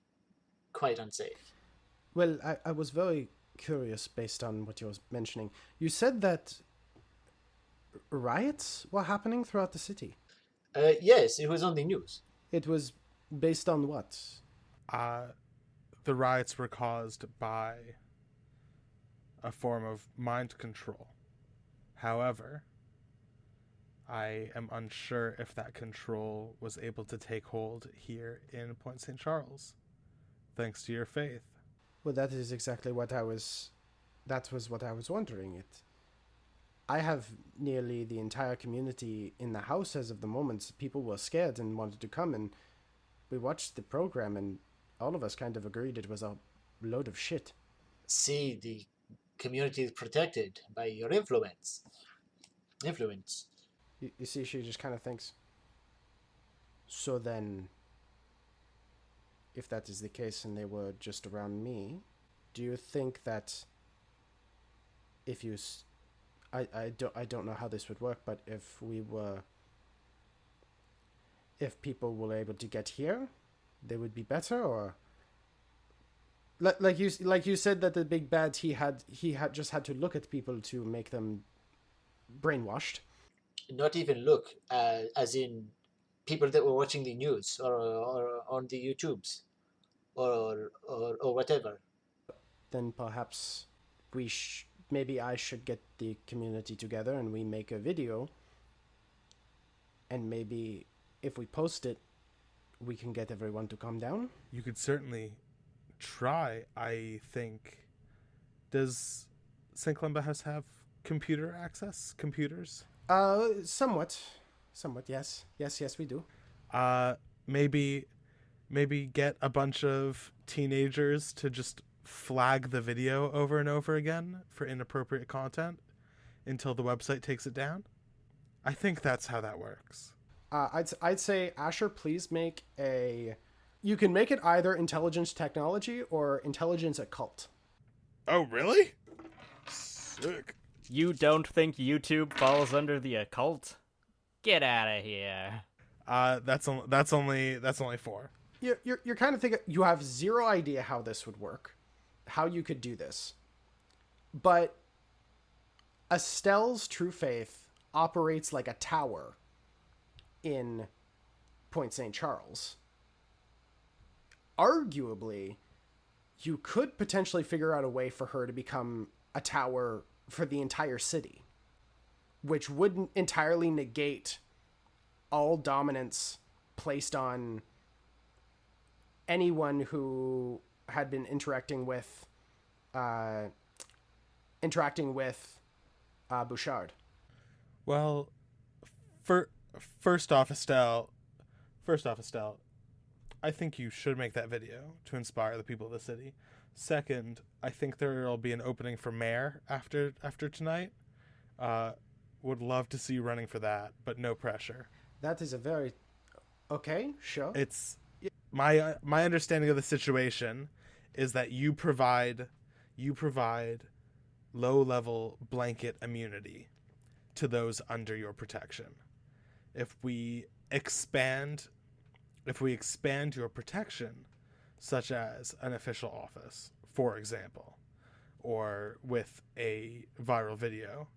quite unsafe.
Well, I was very curious based on what you were mentioning. You said that riots were happening throughout the city.
Yes, it was on the news.
It was based on what?
The riots were caused by a form of mind control. However, I am unsure if that control was able to take hold here in Point St. Charles, thanks to your faith.
Well, that is exactly what I was wondering. I have nearly the entire community in the house as of the moment. People were scared and wanted to come, and we watched the program, and all of us kind of agreed it was a load of shit.
See, the community is protected by your influence.
You see, she just kind of thinks. So then, if that is the case and they were just around me, do you think that if you... I don't know how this would work, but if people were able to get here, they would be better, or like you said that the big bad he had just had to look at people to make them brainwashed.
Not even look, as in people that were watching the news or on the YouTubes or whatever.
Then perhaps maybe I should get the community together and we make a video, and maybe if we post it, we can get everyone to calm down.
You could certainly try. I think. Does St. Columba House have computer access? Computers?
Somewhat, yes, we do.
Maybe get a bunch of teenagers to just flag the video over and over again for inappropriate content until the website takes it down. I think that's how that works.
I'd say, Asher, please make a... You can make it either intelligence technology or intelligence occult.
Oh, really? Sick.
You don't think YouTube falls under the occult? Get out of here.
That's only 4.
You're kind of thinking... You have zero idea how this would work, how you could do this. But Estelle's True Faith operates like a tower in Point St. Charles. Arguably, you could potentially figure out a way for her to become a tower for the entire city, which wouldn't entirely negate all dominance placed on anyone who had been interacting with Bouchard.
Well, first off, Estelle, I think you should make that video to inspire the people of the city. Second, I think there will be an opening for mayor after tonight. Would love to see you running for that, but no pressure.
That is a very... Okay, sure.
It's my understanding of the situation is that you provide low-level blanket immunity to those under your protection. If we expand your protection, such as an official office, for example, or with a viral video,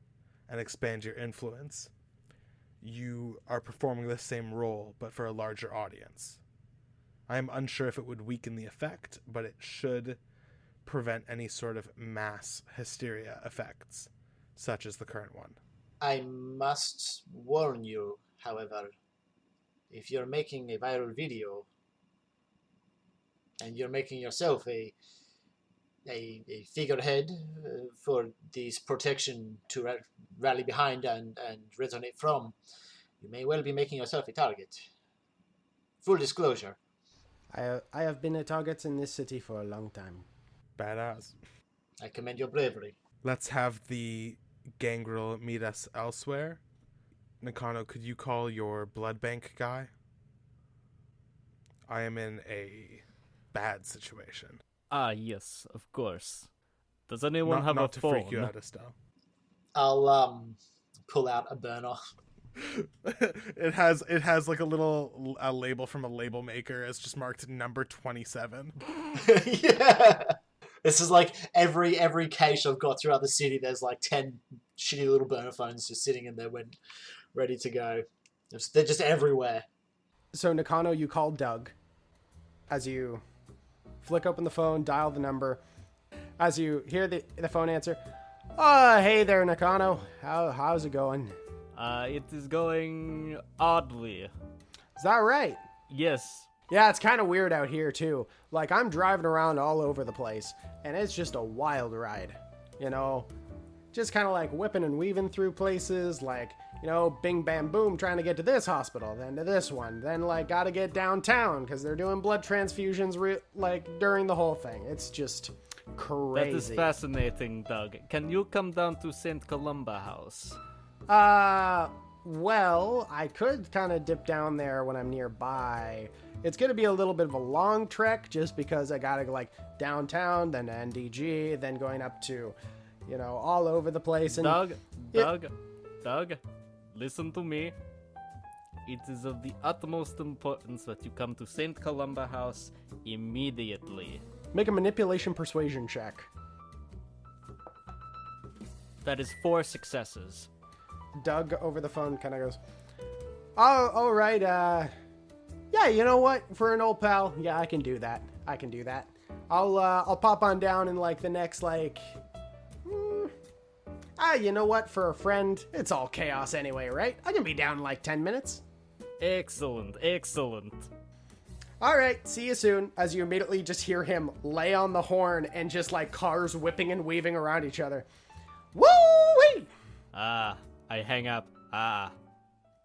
and expand your influence, you are performing the same role, but for a larger audience. I am unsure if it would weaken the effect, but it should prevent any sort of mass hysteria effects, such as the current one.
I must warn you, however, if you're making a viral video and you're making yourself a figurehead for this protection to rally behind and resonate from, you may well be making yourself a target. Full disclosure.
I have been a target in this city for a long time.
Badass.
I commend your bravery.
Let's have the gangrel meet us elsewhere. Nakano, could you call your blood bank guy? I am in a bad situation.
Ah, yes, of course. Does anyone have a
not to
phone?
freak you out, Estelle.
I'll pull out a burner.
It has like a little label from a label maker. It's just marked number 27.
Yeah. This is like every cache I've got throughout the city. There's like 10 shitty little burner phones just sitting in there when ready to go. They're just everywhere.
So Nakano, you call Doug as you flick open the phone, dial the number. As you hear the phone answer, hey there, Nakano. How's it going?
It is going oddly.
Is that right?
Yes.
Yeah, it's kind of weird out here, too. Like, I'm driving around all over the place, and it's just a wild ride. You know? Just kind of like whipping and weaving through places, like, you know, bing, bam, boom, trying to get to this hospital, then to this one, then, like, gotta get downtown, because they're doing blood transfusions, during the whole thing. It's just crazy.
That is fascinating, Doug. Can you come down to St. Columba House?
Well, I could kind of dip down there when I'm nearby. It's going to be a little bit of a long trek just because I got to go like downtown, then to NDG, then going up to, you know, all over the place. And
Doug, listen to me. it is of the utmost importance that you come to St. Columba House immediately.
Make a manipulation persuasion check.
That is 4 successes.
Doug over the phone kind of goes, "Oh, all right. Yeah, you know what? For an old pal, yeah, I can do that. I'll pop on down in like the next you know what? For a friend, it's all chaos anyway, right? I can be down in like 10 minutes."
Excellent.
All right, see you soon. As you immediately just hear him lay on the horn and just like cars whipping and weaving around each other. Woo-wee!
I hang up.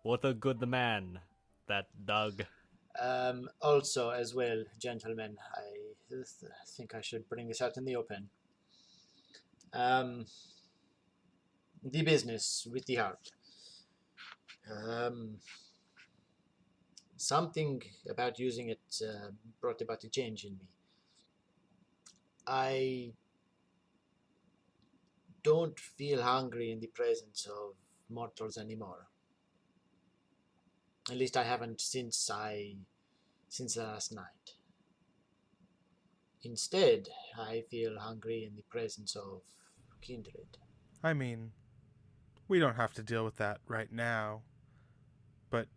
What a good man, that Doug.
Also, as well, gentlemen, I think I should bring this out in the open. The business with the heart. Something about using it brought about a change in me. I don't feel hungry in the presence of mortals anymore. At least I haven't since last night. Instead, I feel hungry in the presence of kindred.
I mean, we don't have to deal with that right now, but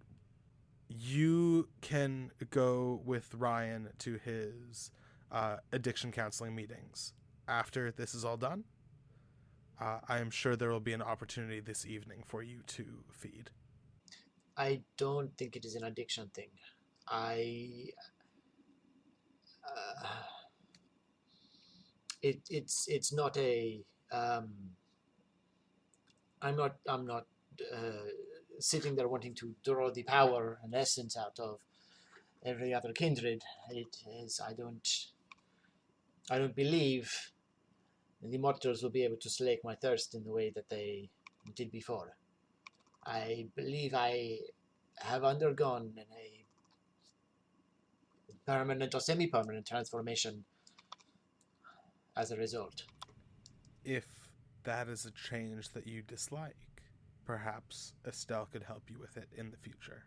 you can go with Ryan to his addiction counseling meetings after this is all done. I am sure there will be an opportunity this evening for you to feed.
I don't think it is an addiction thing. It's not a. I'm not sitting there wanting to draw the power and essence out of every other kindred. It is. I don't believe the mortals will be able to slake my thirst in the way that they did before. I believe I have undergone a permanent or semi-permanent transformation as a result.
If that is a change that you dislike, perhaps Estelle could help you with it in the future.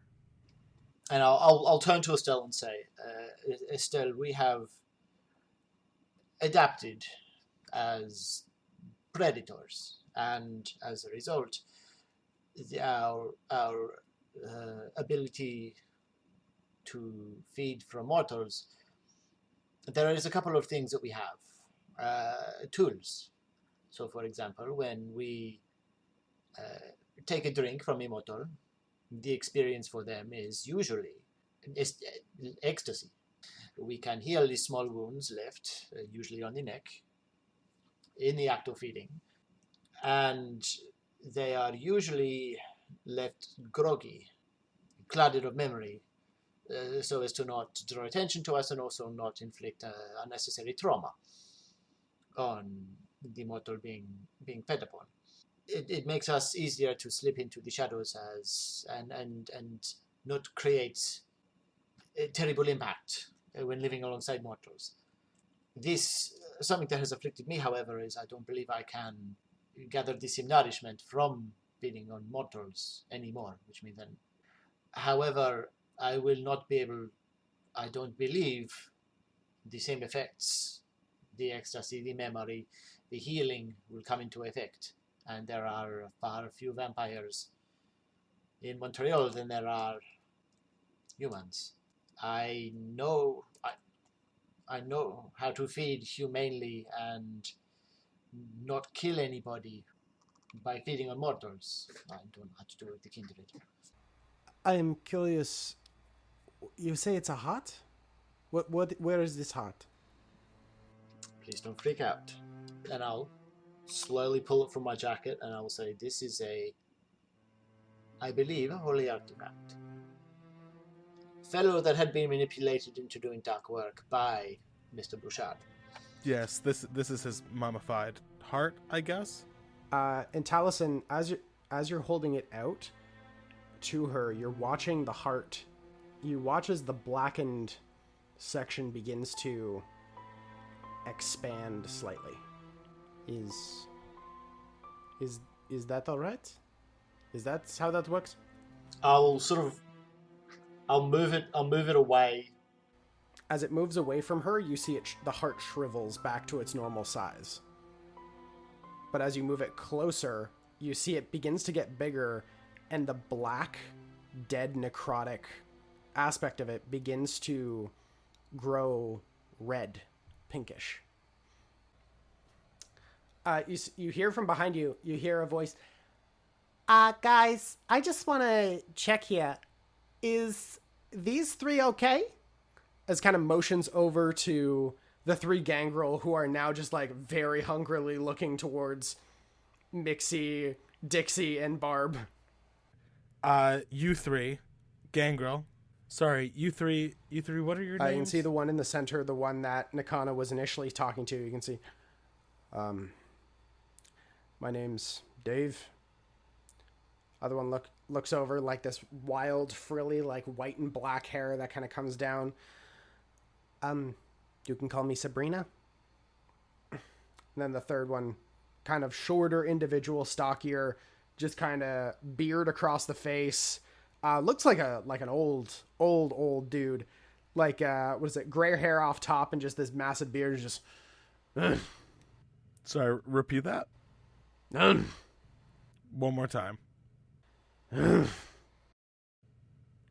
And I'll turn to Estelle and say, Estelle, we have adapted as predators, and as a result, our ability to feed from mortals, there is a couple of things that we have. Tools. So, for example, when we take a drink from a mortal, the experience for them is usually ecstasy. We can heal these small wounds left, usually on the neck, in the act of feeding, and they are usually left groggy, clouded of memory, so as to not draw attention to us and also not inflict unnecessary trauma on the mortal being fed upon. It makes us easier to slip into the shadows and not create a terrible impact when living alongside mortals. This, something that has afflicted me, however, is I don't believe I can gather the same nourishment from feeding on mortals anymore, which means then, however, I will not be able, I don't believe the same effects, the ecstasy, the memory, the healing will come into effect. And there are far few vampires in Montreal than there are humans. I know how to feed humanely and not kill anybody by feeding on mortals. I don't know how to do it with the kindred.
I am curious. You say it's a hut? Where is this hut?
Please don't freak out. And I'll slowly pull it from my jacket and I will say, this is I believe, a holy artifact. Fellow that had been manipulated into doing dark work by Mr. Bouchard.
Yes, this is his mummified heart, I guess.
And Talisen, as you're holding it out to her, you're watching the heart. You watch as the blackened section begins to expand slightly. Is that all right? Is that how that works?
I'll sort of I'll move it away.
As it moves away from her, you see the heart shrivels back to its normal size. But as you move it closer, you see it begins to get bigger, and the black, dead, necrotic aspect of it begins to grow red, pinkish. You hear from behind you, you hear a voice. Guys, I just want to check here. Is these three okay? As kind of motions over to the three gangrel who are now just like very hungrily looking towards Mixie, Dixie, and Barb.
You three, gangrel. Sorry, you three, what are your names?
You can see the one in the center, the one that Nakano was initially talking to. You can see, my name's Dave. Other one looks over, like this wild, frilly, like white and black hair that kind of comes down. You can call me Sabrina. And then the third one, kind of shorter individual, stockier, just kind of beard across the face. Looks like an old dude. Like, what is it? Gray hair off top and just this massive beard. Just.
Sorry, repeat that. One more time.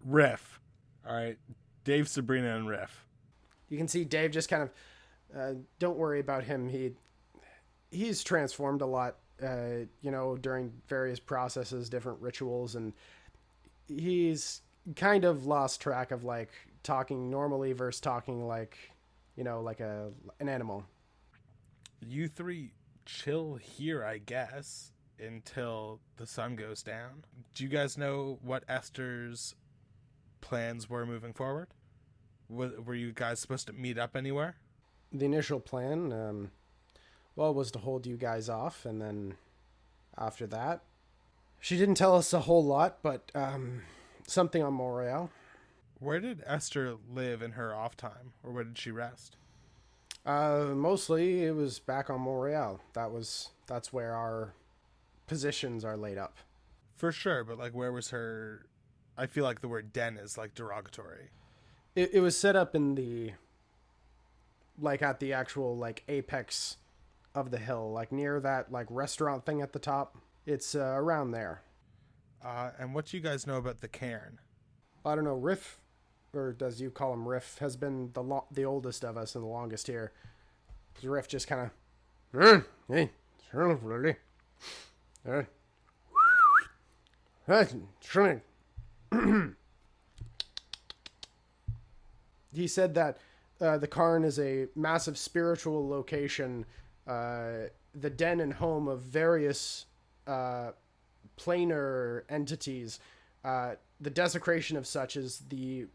Riff. All right, Dave, Sabrina, and Riff.
You can see Dave just kind of. Don't worry about him. He's transformed a lot. During various processes, different rituals, and he's kind of lost track of like talking normally versus talking like, like an animal.
You three chill here, I guess, until the sun goes down. Do you guys know what Esther's plans were moving forward? Were you guys supposed to meet up anywhere?
The initial plan, was to hold you guys off, and then after that, she didn't tell us a whole lot, but something on Montreal.
Where did Esther live in her off time, or where did she rest?
Mostly it was back on Montreal. That's where our positions are laid up.
For sure, but like, where was her? I feel like the word den is like derogatory.
It was set up in the, like at the actual like apex of the hill, like near that like restaurant thing at the top. It's around there.
And what do you guys know about the cairn?
I don't know. Riff, or does you call him Riff, has been the oldest of us and the longest here. Riff just kind of, hey, really, He said that the cairn is a massive spiritual location, the den and home of various planar entities. The desecration of such is the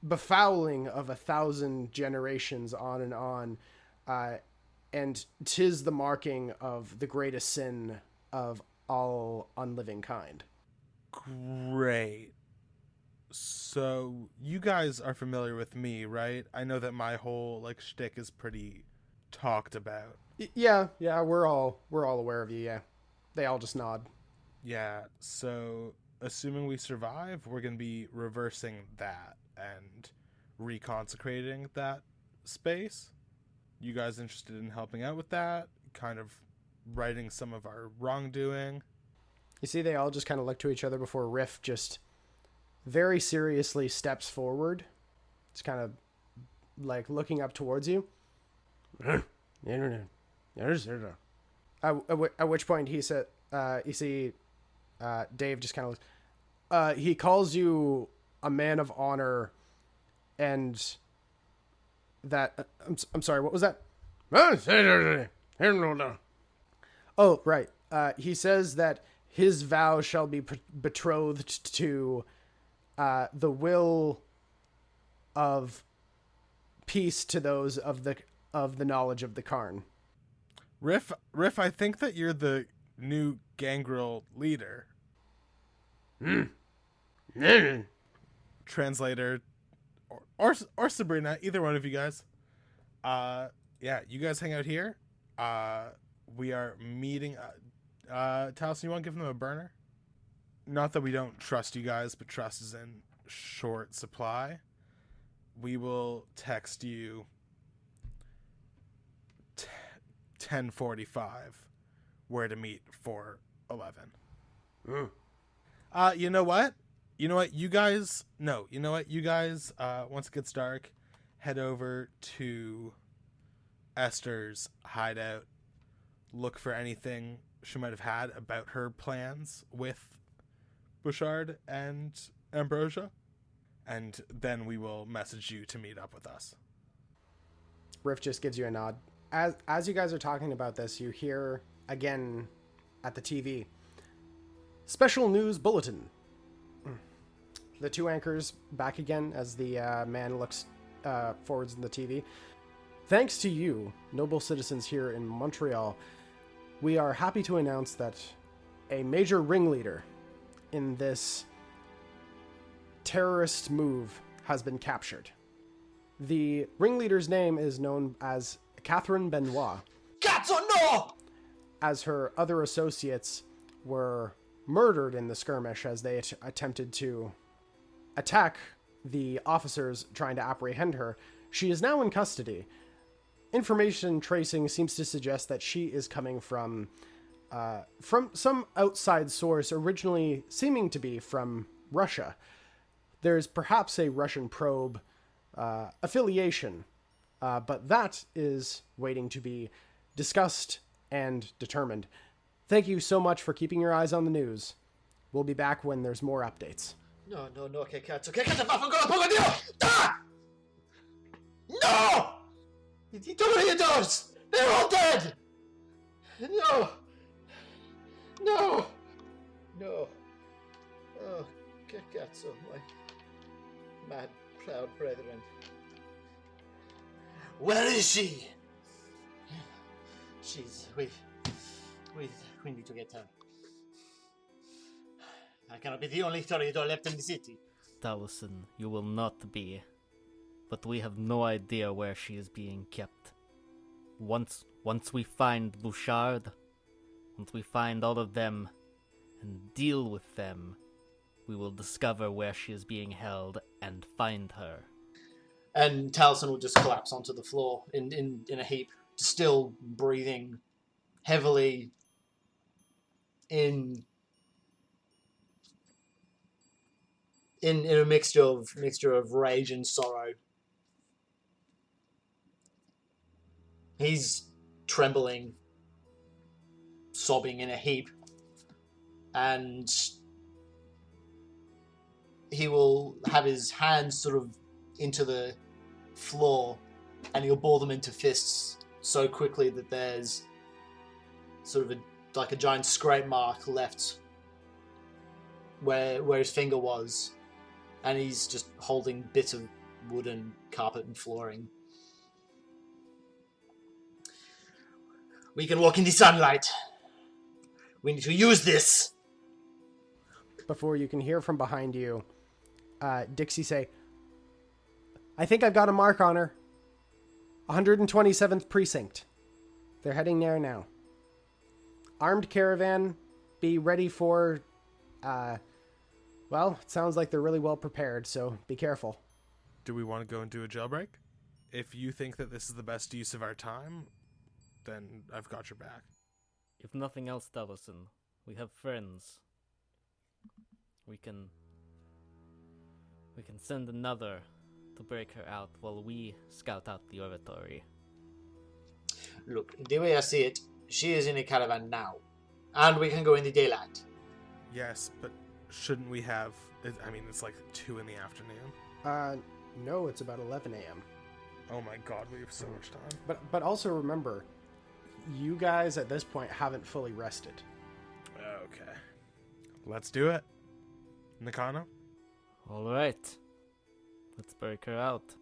befouling of 1,000 generations on and on, and 'tis the marking of the greatest sin of all unliving kind.
Great. So you guys are familiar with me, right? I know that my whole like shtick is pretty talked about.
Yeah, we're all aware of you. Yeah, they all just nod.
Yeah. So assuming we survive, we're gonna be reversing that and reconsecrating that space. You guys interested in helping out with that? Kind of righting some of our wrongdoing?
You see, they all just kind of look to each other before Riff just very seriously steps forward. It's kind of like looking up towards you. At which point he said, you see, Dave just kind of looks, he calls you a man of honor, and that, I'm sorry, what was that? Oh, right. He says that his vow shall be betrothed to the will of peace to those of the knowledge of the Karn.
Riff, I think that you're the new gangrel leader. Translator, or Sabrina, either one of you guys. Yeah, you guys hang out here. We are meeting. Taliesin, you want to give them a burner? not that we don't trust you guys, but trust is in short supply. We will text you 10:45 where to meet for 11. You know what? You guys, once it gets dark, head over to Esther's hideout, look for anything she might have had about her plans with Bouchard and Ambrosia, and then we will message you to meet up with us.
Riff just gives you a nod. As you guys are talking about this, you hear again at the TV, special news bulletin. The two anchors back again as the man looks forwards in the TV. Thanks to you, noble citizens here in Montreal, we are happy to announce that a major ringleader in this terrorist move has been captured. The ringleader's name is known as Catherine Benoit.
Cazzo no!
As her other associates were murdered in the skirmish as they attempted to attack the officers trying to apprehend her, she is now in custody. Information tracing seems to suggest that she is coming from some outside source, originally seeming to be from Russia. There's perhaps a Russian probe affiliation, but that is waiting to be discussed and determined. Thank you so much for keeping your eyes on the news. We'll be back when there's more updates.
No, che cazzo vaffanculo poco Dio! Ah! No! He took your doors! They're all dead! No! No! No! Oh, che cazzo, my mad, proud brethren. Where is she? We need to get her. I cannot be the only Toreador left in the city.
Talisen, you will not be. But we have no idea where she is being kept. Once we find Bouchard, once we find all of them and deal with them, we will discover where she is being held and find her.
And Talisen will just collapse onto the floor in a heap, still breathing heavily in a mixture of rage and sorrow. He's trembling, sobbing in a heap, and he will have his hands sort of into the floor, and he'll ball them into fists so quickly that there's sort of a giant scrape mark left where his finger was, and he's just holding bits of wooden carpet and flooring. We can walk in the sunlight. We need to use this.
Before you can hear from behind you, Dixie say, I think I've got a mark on her. 127th Precinct. They're heading there now. Armed caravan, be ready for, well, it sounds like they're really well prepared, so be careful.
Do we want to go and do a jailbreak? If you think that this is the best use of our time, then I've got your back.
If nothing else, Talisen, we have friends. We can send another to break her out while we scout out the oratory.
Look, the way I see it, she is in a caravan now, and we can go in the daylight.
Yes, but shouldn't we have... I mean, it's like 2 in the afternoon.
No, it's about 11 a.m.
Oh my god, we have so much time.
But also remember, you guys at this point haven't fully rested.
Okay. Let's do it. Nakano?
Alright. Let's break her out.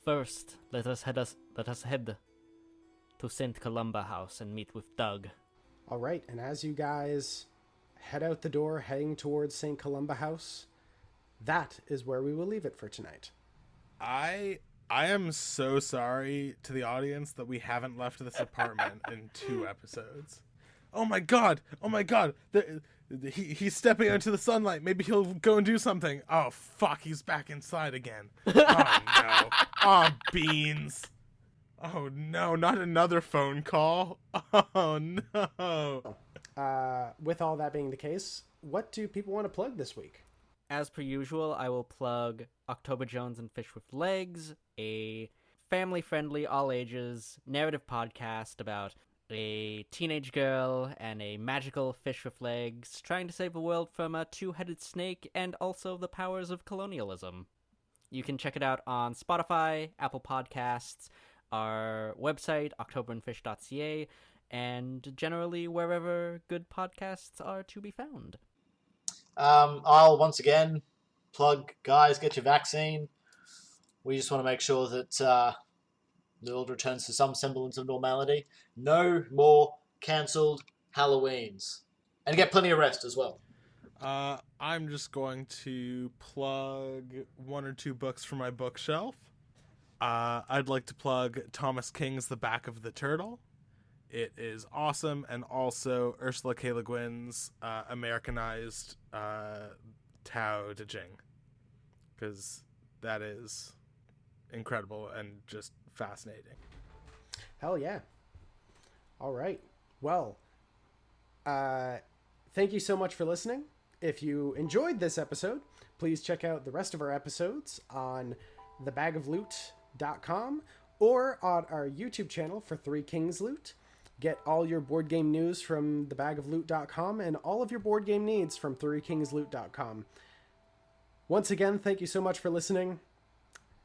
First, let us head to St. Columba House and meet with Doug.
All right, and as you guys head out the door, heading towards St. Columba House, that is where we will leave it for tonight.
I am so sorry to the audience that we haven't left this apartment in 2 episodes. Oh my god! He's stepping into the sunlight. Maybe he'll go and do something. Oh, fuck, he's back inside again. Oh, no. Oh, beans. Oh, no, not another phone call. Oh, no.
With all that being the case, what do people want to plug this week?
As per usual, I will plug October Jones and Fish with Legs, a family-friendly, all-ages narrative podcast about a teenage girl and a magical fish with legs trying to save the world from a two-headed snake and also the powers of colonialism. You can check it out on Spotify, Apple Podcasts, our website, octoberandfish.ca, and generally wherever good podcasts are to be found.
I'll once again plug, guys, get your vaccine. We just want to make sure that the world returns to some semblance of normality. No more cancelled Halloweens. And get plenty of rest as well.
I'm just going to plug 1 or 2 books from my bookshelf. I'd like to plug Thomas King's The Back of the Turtle. It is awesome, and also Ursula K. Le Guin's Americanized Tao Te Ching, because that is incredible and just fascinating.
Hell yeah. All right. Well, thank you so much for listening. If you enjoyed this episode, please check out the rest of our episodes on thebagofloot.com or on our YouTube channel for Three Kings Loot. Get all your board game news from thebagofloot.com and all of your board game needs from threekingsloot.com. Once again, thank you so much for listening,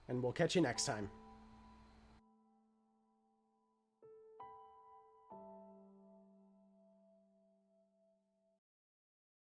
and we'll catch you next time.